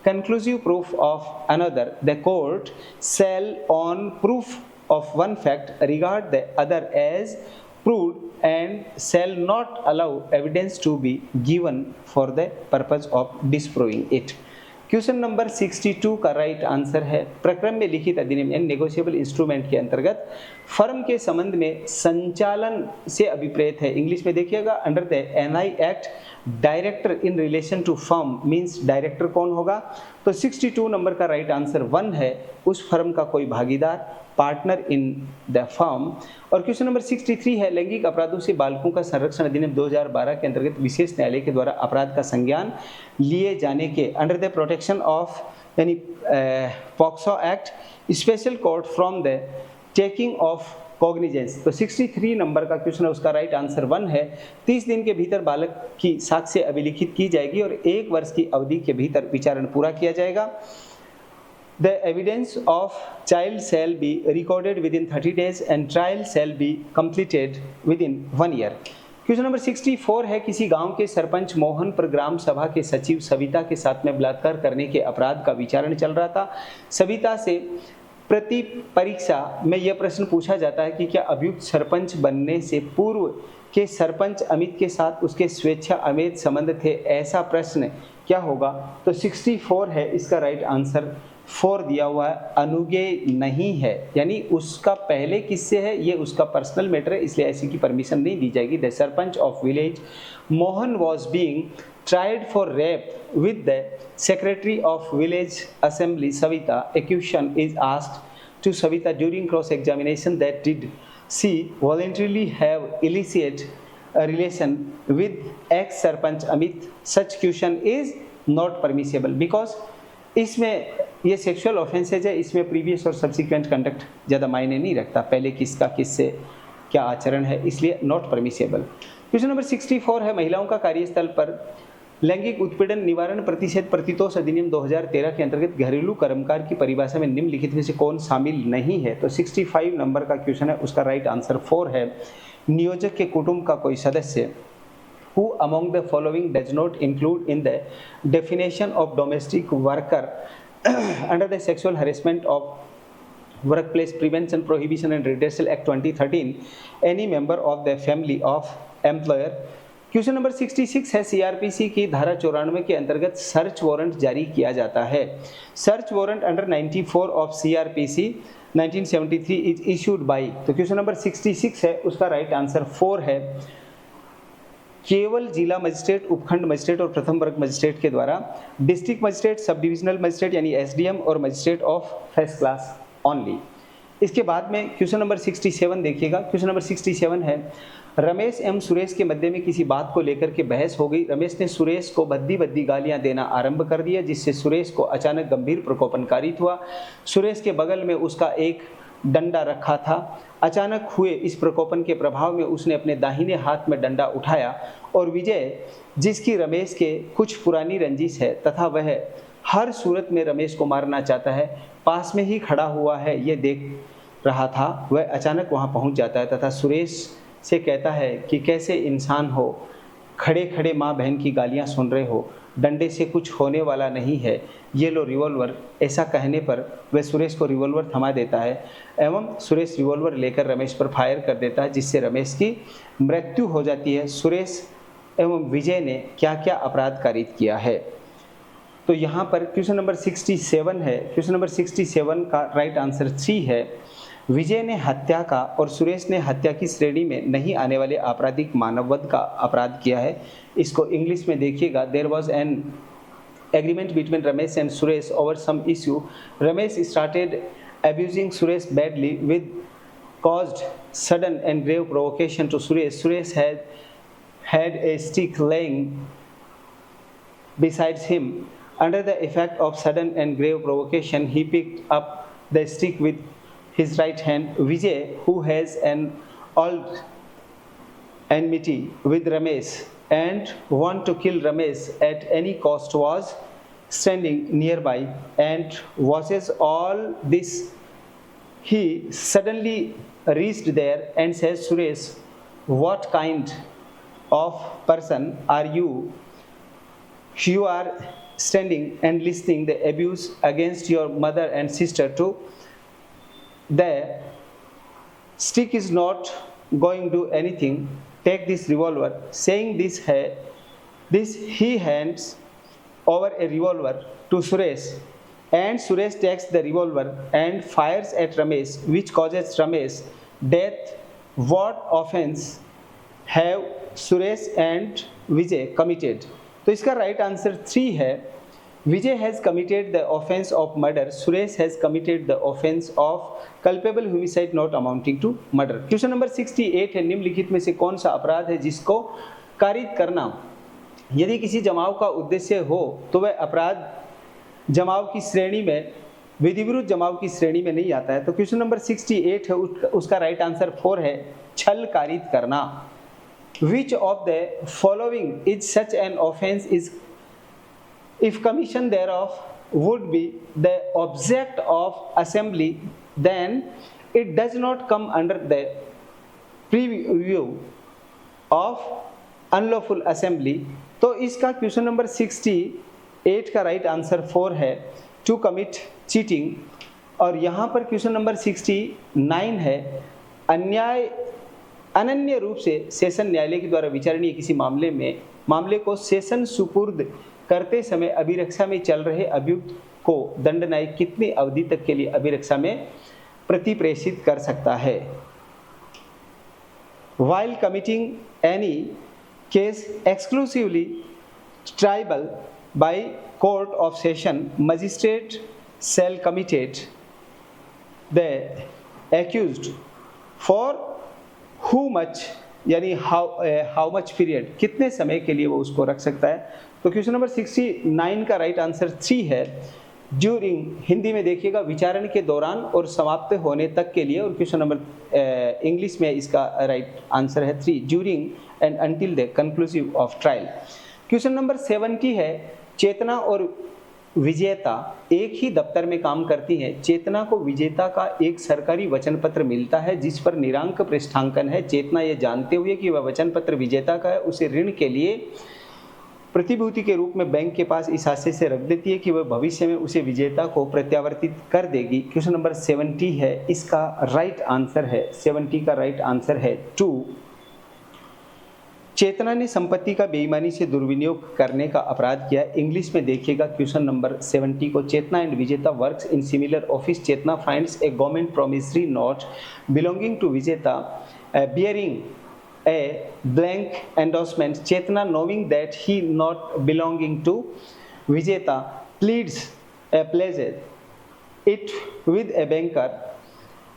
conclusive proof of another, the court shall on proof of one fact regard the other as proved and shall not allow evidence to be given for the purpose of disproving it। Question number 62 का राइट आंसर है, प्रक्रम में लिखित अधिनियम यानी नेगोशिएबल इंस्ट्रूमेंट के अंतर्गत फर्म के संबंध में संचालन से अभिप्रेत है। इंग्लिश में देखिएगा, under the NI act director in relation to firm means director कौन होगा? तो 62 नंबर का राइट आंसर 1 है, उस फर्म का कोई भागीदार, पार्टनर इन द फर्म। और क्वेश्चन नंबर 63 है, लैंगिक अपराधों से बालकों का संरक्षण अधिनियम 2012 के अंतर्गत विशेष न्यायालय के द्वारा अपराध का संज्ञान लिए जाने के अंडर द प्रोटेक्शन ऑफ यानी POCSO act special court from the taking of cognizance. तो 63 नंबर का क्वेश्चन है, उसका राइट आंसर 1 है। 30 दिन के भीतर बालक की साक्ष्य अभिलिखित की जाएगी और 1 वर्ष की अवधि के भीतर विचारण पूरा किया जाएगा। The evidence of child shall be recorded within 30 days and trial shall be completed within 1 year। Question number 64 है, किसी गांव के सरपंच मोहन पर ग्राम सभा के सचिव सविता के साथ में बलात्कार करने के अपराध का विचारण चल रहा था। सविता से प्रति परीक्षा में यह प्रश्न पूछा जाता है कि क्या अभियुक्त सरपंच बनने से पूर्व के सरपंच अमित के साथ उसके स्वेच्छा अवैध संबंध थे, ऐसा प्रश्न क्या होगा? तो 64 है इसका राइट आंसर। 4 दिया हुआ है, अनुज्ञेय नहीं है, यानी उसका पहले किससे है, ये उसका पर्सनल मैटर है, इसलिए ऐसी की परमिशन नहीं दी जाएगी। The sarpanch of village Mohan was being tried for rape with the secretary of village assembly Savita. Accusation is asked to Savita during cross examination that did she voluntarily have illicit relation with ex sarpanch Amit. Such accusation is not permissible because इसमें ये सेक्सुअल ऑफेंसेज है, इसमें प्रीवियस और सब्सिक्वेंट कंडक्ट ज़्यादा मायने नहीं रखता, पहले किसका किससे क्या आचरण है, इसलिए नॉट परमिसेबल। क्वेश्चन नंबर 64 है, महिलाओं का कार्यस्थल पर लैंगिक उत्पीड़न निवारण प्रतिषेध प्रतितोष अधिनियम 2013 के अंतर्गत घरेलू कर्मकार की परिभाषा में निम्नलिखित में से कौन शामिल नहीं है? तो 65 नंबर का क्वेश्चन है, उसका राइट आंसर 4 है। नियोजक के कुटुंब का कोई सदस्य who among the following does not include in the definition of domestic worker under the Sexual Harassment of Workplace Prevention, Prohibition and Redressal Act 2013 any member of the family of employer। Question number 66 है, सीआरपीसी की धारा 94 के अंतर्गत सर्च वारंट जारी किया जाता है। Search warrant under 94 of CrPC 1973 is issued by. तो क्वेश्चन नंबर 66 है, उसका राइट आंसर 4 है। केवल जिला मजिस्ट्रेट, उपखंड मजिस्ट्रेट और प्रथम वर्ग मजिस्ट्रेट के द्वारा district magistrate, sub divisional magistrate यानी एसडीएम और magistrate of first class only. इसके बाद में क्वेश्चन नंबर 67 देखिएगा। क्वेश्चन नंबर 67 है, रमेश एवं सुरेश के मध्य में किसी बात को लेकर के बहस हो गई। रमेश ने सुरेश को भद्दी गालियां देना आरंभ कर दिया, जिससे सुरेश को अचानक गंभीर प्रकोपन कारित हुआ। सुरेश के बगल में उसका एक डंडा रखा था। अचानक हुए इस प्रकोपन के प्रभाव में उसने अपने दाहिने हाथ में डंडा उठाया और विजय, जिसकी रमेश के कुछ पुरानी रंजिश है तथा वह हर सूरत में रमेश को मारना चाहता है, पास में ही खड़ा हुआ है, ये देख रहा था। वह अचानक वहां पहुंच जाता है तथा सुरेश से कहता है कि कैसे इंसान हो, खड़े खड़े माँ बहन की गालियाँ सुन रहे हो, डंडे से कुछ होने वाला नहीं है, ये लो रिवॉल्वर। ऐसा कहने पर वह सुरेश को रिवॉल्वर थमा देता है एवं सुरेश रिवॉल्वर लेकर रमेश पर फायर कर देता है, जिससे रमेश की मृत्यु हो जाती है। सुरेश एवं विजय ने क्या क्या अपराध कारित किया है? तो यहाँ पर क्वेश्चन नंबर 67 है। क्वेश्चन नंबर 67 का राइट आंसर 3 है। विजय ने हत्या का और सुरेश ने हत्या की श्रेणी में नहीं आने वाले आपराधिक मानववध का अपराध किया है। इसको इंग्लिश में देखिएगा। There was an agreement between Ramesh and Suresh over some issue. Ramesh started abusing Suresh badly with caused sudden and grave provocation to Suresh. Suresh had a stick laying beside him. Under the effect of sudden and grave provocation, he picked up the stick with his right hand. Vijay, who has an old enmity with Ramesh and want to kill Ramesh at any cost, was standing nearby and watches all this. He suddenly reached there and says, Suresh, what kind of person are you? You are standing and listening the abuse against your mother and sister too. The stick is not going to do anything. Take this revolver. Saying this, he hands over a revolver to Suresh, and Suresh takes the revolver and fires at Ramesh, which causes Ramesh death. What offense have Suresh and Vijay committed? तो इसका राइट आंसर 3 है। Vijay has committed the offense of murder. Suresh has committed the offense of culpable homicide not amounting to murder. Question number 68 है, निम्नलिखित में से कौन सा अपराध है जिसको कारित करना यदि किसी जमाव का उद्देश्य हो तो वह अपराध जमाव की श्रेणी में, विधिविरुद्ध जमाव की श्रेणी में नहीं आता है। तो क्वेश्चन नंबर 68 है, उसका राइट आंसर 4 है, छल कारित करना। Which of the following is such an offense is if commission thereof would be the object of assembly, then it does not come under the preview of unlawful assembly। तो इसका क्वेश्चन नंबर 68 का राइट आंसर 4 है, टू कमिट चीटिंग, और यहाँ पर क्वेश्चन नंबर 69 है, अनन्य रूप से सेशन न्यायालय के द्वारा विचारणीय किसी मामले को सेशन सुपुर्द करते समय अभिरक्षा में चल रहे अभियुक्त को दंडनायक कितनी अवधि तक के लिए अभिरक्षा में प्रतिप्रेषित कर सकता है। While committing any case exclusively triable by court of session, magistrate shall commit the accused for who much, यानी हाउ मच पीरियड, कितने समय के लिए वो उसको रख सकता है। तो क्वेश्चन नंबर 69 का राइट आंसर 3 है। ड्यूरिंग, हिंदी में देखिएगा विचारण के दौरान और समाप्त होने तक के लिए, और क्वेश्चन नंबर इंग्लिश में इसका राइट आंसर है 3, during and until the conclusive of trial. Question number 70 है, चेतना और विजेता एक ही दफ्तर में काम करती है। चेतना को विजेता का एक सरकारी वचन पत्र मिलता है जिस पर निरांक पृष्ठांकन है। चेतना ये जानते हुए कि वह वचन पत्र विजेता का है, उसे ऋण के लिए प्रतिभूति के रूप में बैंक के पास इस आशय से रख देती है कि वह भविष्य में उसे विजेता को प्रत्यावर्तित कर देगी। क्वेश्चन नंबर 70 है, इसका राइट आंसर है, 70 का राइट आंसर है 2। चेतना ने संपत्ति का बेईमानी से दुर्विनियोग करने का अपराध किया। इंग्लिश में देखिएगा क्वेश्चन नंबर 70 को, Chetna and Vijeta works in similar office. Chetna finds a government promissory note belonging to Vijeta bearing a blank endorsement. Chetna, knowing that he not belonging to Vijeta, pledges it with a banker,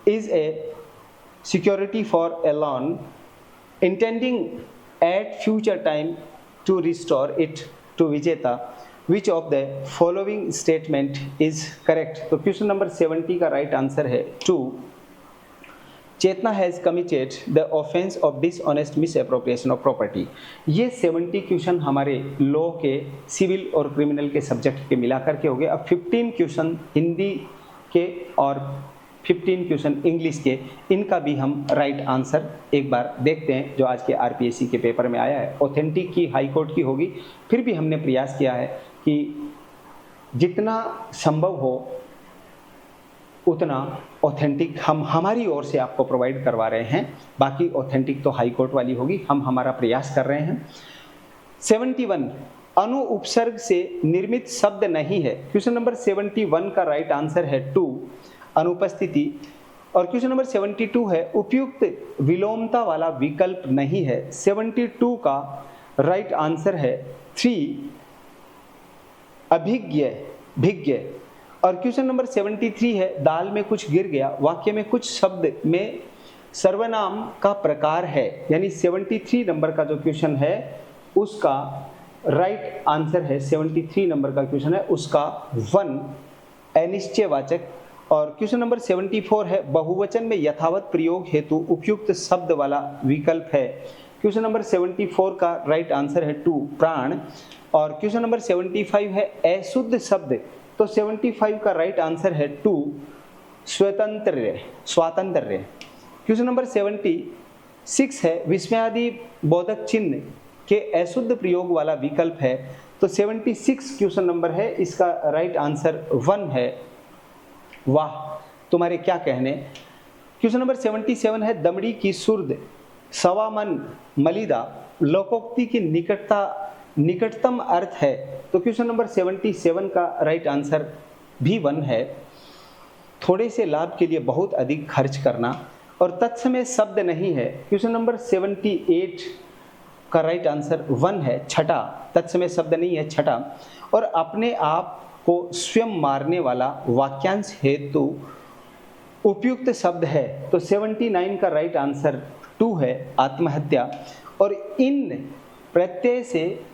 is a security for a loan, intending at future time to restore it to Vijeta. Which of the following statement is correct? तो क्वेश्चन नंबर 70 का राइट आंसर है 2। Chetna has committed the offence of dishonest misappropriation of property. ये 70 क्वेश्चन हमारे लॉ के, सिविल और क्रिमिनल के सब्जेक्ट के मिलाकर के हो गए। अब 15 क्वेश्चन हिंदी के और 15 क्वेश्चन इंग्लिश के, इनका भी हम राइट आंसर एक बार देखते हैं जो आज के आरपीएससी के पेपर में आया है। ऑथेंटिक की हाई कोर्ट की होगी, फिर भी हमने प्रयास किया है कि जितना संभव हो उतना ऑथेंटिक हम हमारी ओर से आपको प्रोवाइड करवा रहे हैं। बाकी ऑथेंटिक तो हाई कोर्ट वाली होगी, हम हमारा प्रयास कर रहे हैं। 71, अनु उपसर्ग से निर्मित शब्द नहीं है। क्वेश्चन नंबर 71 का राइट आंसर है 2, अनुपस्थिति। और क्वेश्चन नंबर 72 है, उपयुक्त विलोमता वाला विकल्प नहीं है। 72 का राइट आंसर है 3, अभिज्ञ, भिज्ञ। और क्वेश्चन नंबर 73 है, दाल में कुछ गिर गया। वाक्य में कुछ शब्द में सर्वनाम का प्रकार है, यानी 73 नंबर का जो क्वेश्चन है उसका राइट आंसर है, 73 नंबर का क्वेश्चन है उसका 1, अनिश्चयवाचक। और क्वेश्चन नंबर 74 है, बहुवचन में यथावत प्रयोग हेतु उपयुक्त शब्द वाला विकल्प है। क्वेश्चन नंबर 74 का राइट आंसर है 2, प्राण। और क्वेश्चन नंबर 75 है, अशुद्ध शब्द। तो 75 का राइट आंसर है 2, स्वातंत्र्य। क्वेश्चन नंबर 76 है, विस्मयादि बोधक चिन्ह के अशुद्ध प्रयोग वाला विकल्प है। तो 76 क्वेश्चन नंबर है, इसका राइट आंसर 1 है, वाह तुम्हारे क्या कहने। क्वेश्चन नंबर 77 है, दमड़ी की सुर्द सवा मन मलिदा लोकोक्ति की निकटतम अर्थ है। तो क्वेश्चन नंबर 77 का राइट आंसर भी 1 है, थोड़े से लाभ के लिए बहुत अधिक खर्च करना। और तत्समय शब्द नहीं है। क्वेश्चन नंबर 78 का राइट आंसर 1 है, छठा, तत्समय शब्द नहीं है, छठा। और अपने आप को स्वयं मारने वाला वाक्यांश हेतु उपयुक्त शब्द है। तो 79 का राइट आंसर 2 है, आत्महत्या। और इन प्रत्यय से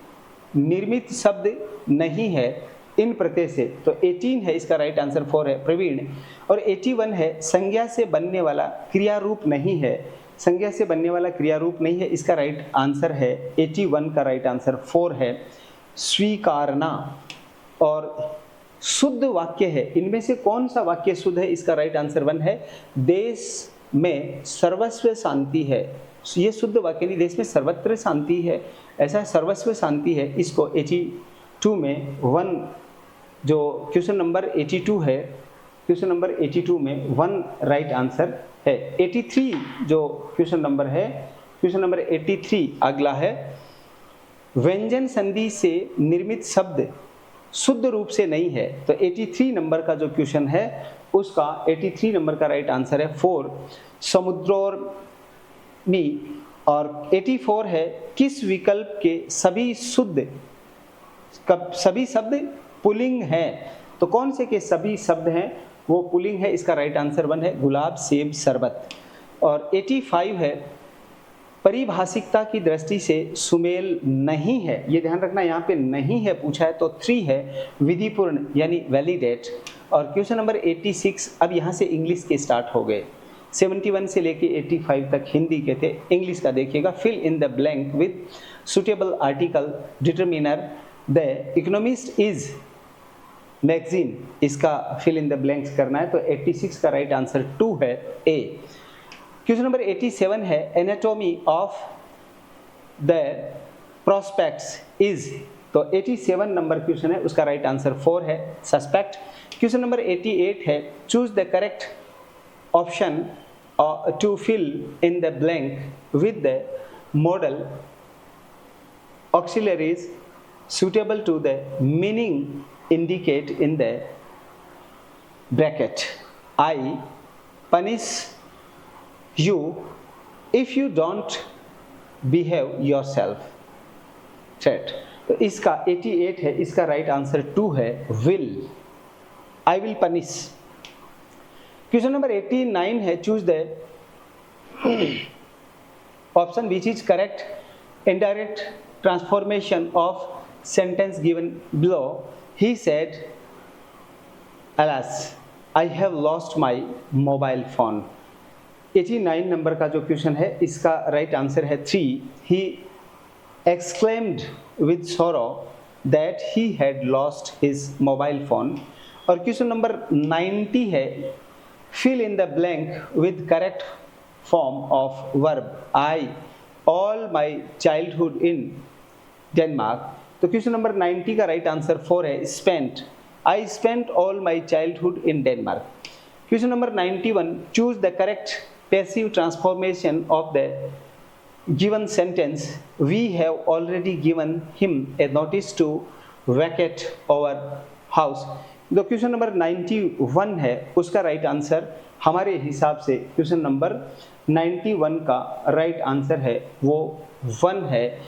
निर्मित शब्द नहीं है, इन प्रत्यय से। तो 18 है, इसका राइट आंसर 4 है, प्रवीण। और 81 है, संज्ञा से बनने वाला क्रियारूप नहीं है। संज्ञा से बनने वाला क्रियारूप नहीं है, इसका राइट आंसर है 81 का राइट आंसर 4 है, स्वीकारना। और शुद्ध वाक्य है, इनमें से कौन सा वाक्य शुद्ध है? इसका राइट आंसर 1 है, देश में सर्वस्व शांति है। ये शुद्ध वाक्य नहीं, देश में सर्वत्र शांति है, ऐसा सर्वस्व शांति है। इसको 82 में 1, जो क्वेश्चन नंबर 82 है क्वेश्चन नंबर 82 में 1 राइट आंसर है। 83 जो क्वेश्चन नंबर है, क्वेश्चन नंबर 83 अगला है, व्यंजन संधि से निर्मित शब्द शुद्ध रूप से नहीं है। तो 83 नंबर का जो क्वेश्चन है उसका 83 नंबर का राइट आंसर है 4 समुद्रोर्मी। और 84 है, किस विकल्प के सभी शब्द पुल्लिंग हैं। तो कौन से के सभी शब्द हैं वो पुल्लिंग है, इसका राइट आंसर 1 है, गुलाब, सेब, शरबत। और 85 है, परिभाषिकता की दृष्टि से सुमेल नहीं है। ये ध्यान रखना, यहाँ पे नहीं है पूछा है, तो 3 है, विधिपूर्ण यानी वैलिडेट। और क्वेश्चन नंबर 86, अब यहाँ से इंग्लिश के स्टार्ट हो गए, 71 से लेके 85 तक हिंदी के थे। इंग्लिश का देखिएगा, fill in the blank with suitable article determiner the economist is magazine, इसका फिल इन द ब्लैंक्स करना है। तो 86 का राइट आंसर 2 है, ए। क्वेश्चन नंबर 87 है, anatomy of the prospects is. तो 87 नंबर क्वेश्चन है, उसका राइट आंसर 4 है, सस्पेक्ट। क्वेश्चन नंबर 88 है, choose the correct option to fill in the blank with the modal auxiliaries suitable to the meaning indicate in the bracket. I punish you if you don't behave yourself. Threat. तो इसका 88 है, इसका राइट आंसर 2 है, will. I will punish. Question number 89 है, choose the option which is correct indirect transformation of sentence given below. He said, alas, I have lost my mobile phone. 89 number का जो क्वेश्चन है इसका राइट आंसर है 3. He exclaimed with sorrow that he had lost his mobile phone. और क्वेश्चन नंबर 90 है, fill in the blank with correct form of verb. I all my childhood in Denmark. तो क्वेश्चन नंबर 90 का राइट आंसर 4 है, spent. I spent all my childhood in Denmark. Question number 91, choose the correct passive transformation of the given sentence, we have already given him a notice to vacate our house. जो क्वेश्चन नंबर 91 है उसका राइट आंसर हमारे हिसाब से क्वेश्चन नंबर 91 का राइट आंसर है वो 1 है,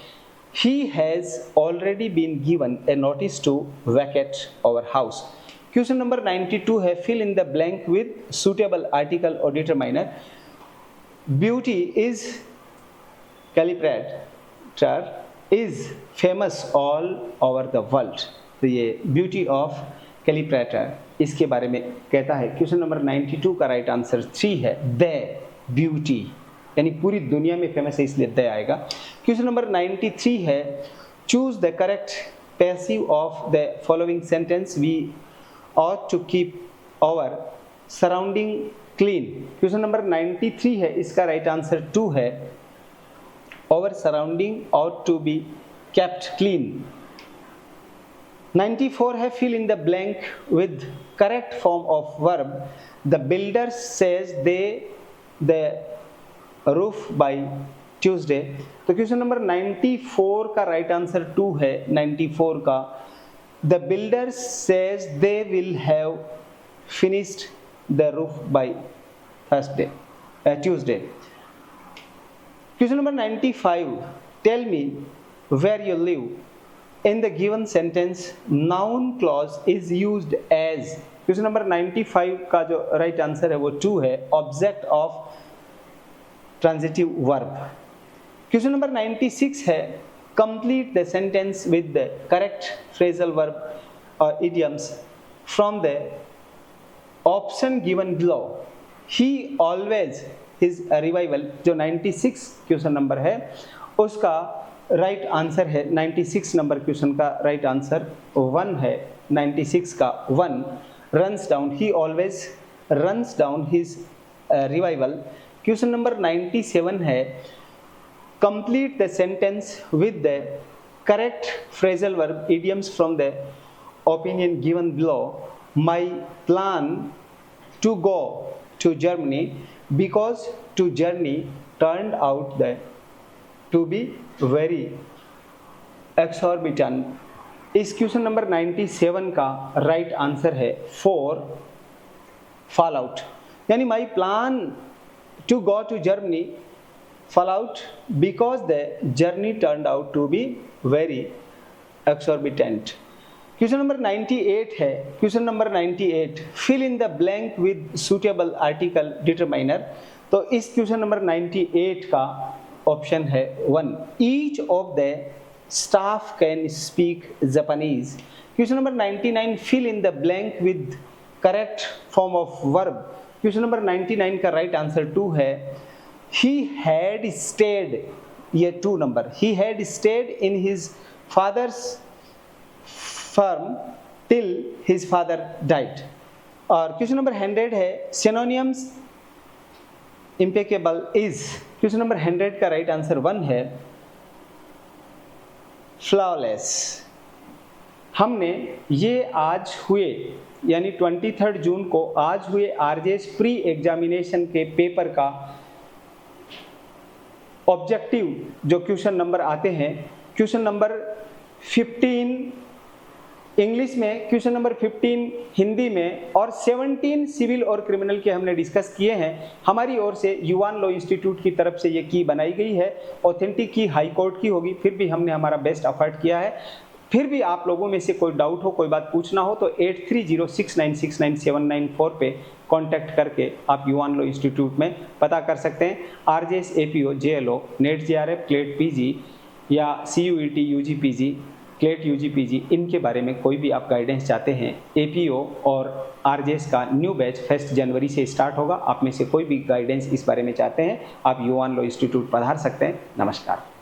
he has already been given a notice to vacate our house. Question number 92 है, fill in the blank with suitable article or determiner. Beauty is calibrator is famous all over the world. तो ये beauty of calibrator इसके बारे में कहता है। क्वेश्चन नंबर 92 का राइट आंसर 3 है, the beauty यानी पूरी दुनिया में फेमस है इसलिए द आएगा। क्वेश्चन नंबर 93 है, choose the correct passive of the following sentence, we ought to keep our surrounding clean. Question number 93 है, इसका राइट आंसर 2 है, our surrounding ought to be kept clean. 94 है, fill in the blank with correct form of verb, the builder says they the roof by Tuesday. तो क्वेश्चन नंबर 94 का राइट आंसर 2 है, 94 का, the builder says they will have finished the roof by Tuesday. Question number 95, tell me where you live, in the given sentence noun clause is used as. Question number 95 का जो राइट आंसर है वो 2 है, object of transitive verb. Question number 96 है, complete the sentence with the correct phrasal verb और idioms from the option given below. He always his revival, जो 96 क्वेश्चन नंबर है उसका राइट आंसर है, 96 नंबर क्वेश्चन का राइट आंसर 1 है, 96 का 1, रन्स डाउन, ही always runs down his revival. Question number 97 है, complete the sentence with the correct phrasal verb idioms from the opinion given below. My plan to go to Germany because to journey turned out to be very exorbitant। इस क्वेश्चन नंबर 97 का राइट आंसर है 4 फॉल आउट, यानी my plan to go to Germany fall out because the journey turned out to be very exorbitant. Question number 98 है, question number 98, fill in the blank with suitable article determiner. तो इस क्वेश्चन नंबर 98 का ऑप्शन है 1, each of the staff can speak Japanese. Question number 99, fill in the blank with correct form of verb. Question number 99 का राइट आंसर 2 है, ही हैड स्टेड, ये 2 number, he had stayed in his father's firm till his father died। और क्वेश्चन नंबर 100 है, synonyms impeccable is। Question number 100 का राइट आंसर 1 है, flawless। हमने ये आज हुए यानी 23 जून को आज हुए आरजेएस प्री एग्जामिनेशन के पेपर का ऑब्जेक्टिव जो क्वेश्चन नंबर आते हैं, क्वेश्चन नंबर 15 इंग्लिश में, क्वेश्चन नंबर 15 हिंदी में और 17 सिविल और क्रिमिनल के हमने डिस्कस किए हैं। हमारी ओर से युवान लॉ इंस्टीट्यूट की तरफ से ये की बनाई गई है, ऑथेंटिक की हाई कोर्ट की होगी, फिर भी हमने हमारा बेस्ट एफर्ट किया है। फिर भी आप लोगों में से कोई डाउट हो, कोई बात पूछना हो तो 8306969794 पे कांटेक्ट करके आप युवान लॉ इंस्टीट्यूट में पता कर सकते हैं। RJS, APO, JLO, NET JRF, CLAT PG या CUET, UG PG, CLAT UG PG, इनके बारे में कोई भी आप गाइडेंस चाहते हैं, एपीओ और आरजेएस का न्यू बैच 1 जनवरी से स्टार्ट होगा। आप में से कोई भी गाइडेंस इस बारे में चाहते हैं, आप युवान लॉ इंस्टीट्यूट पधार सकते हैं। नमस्कार।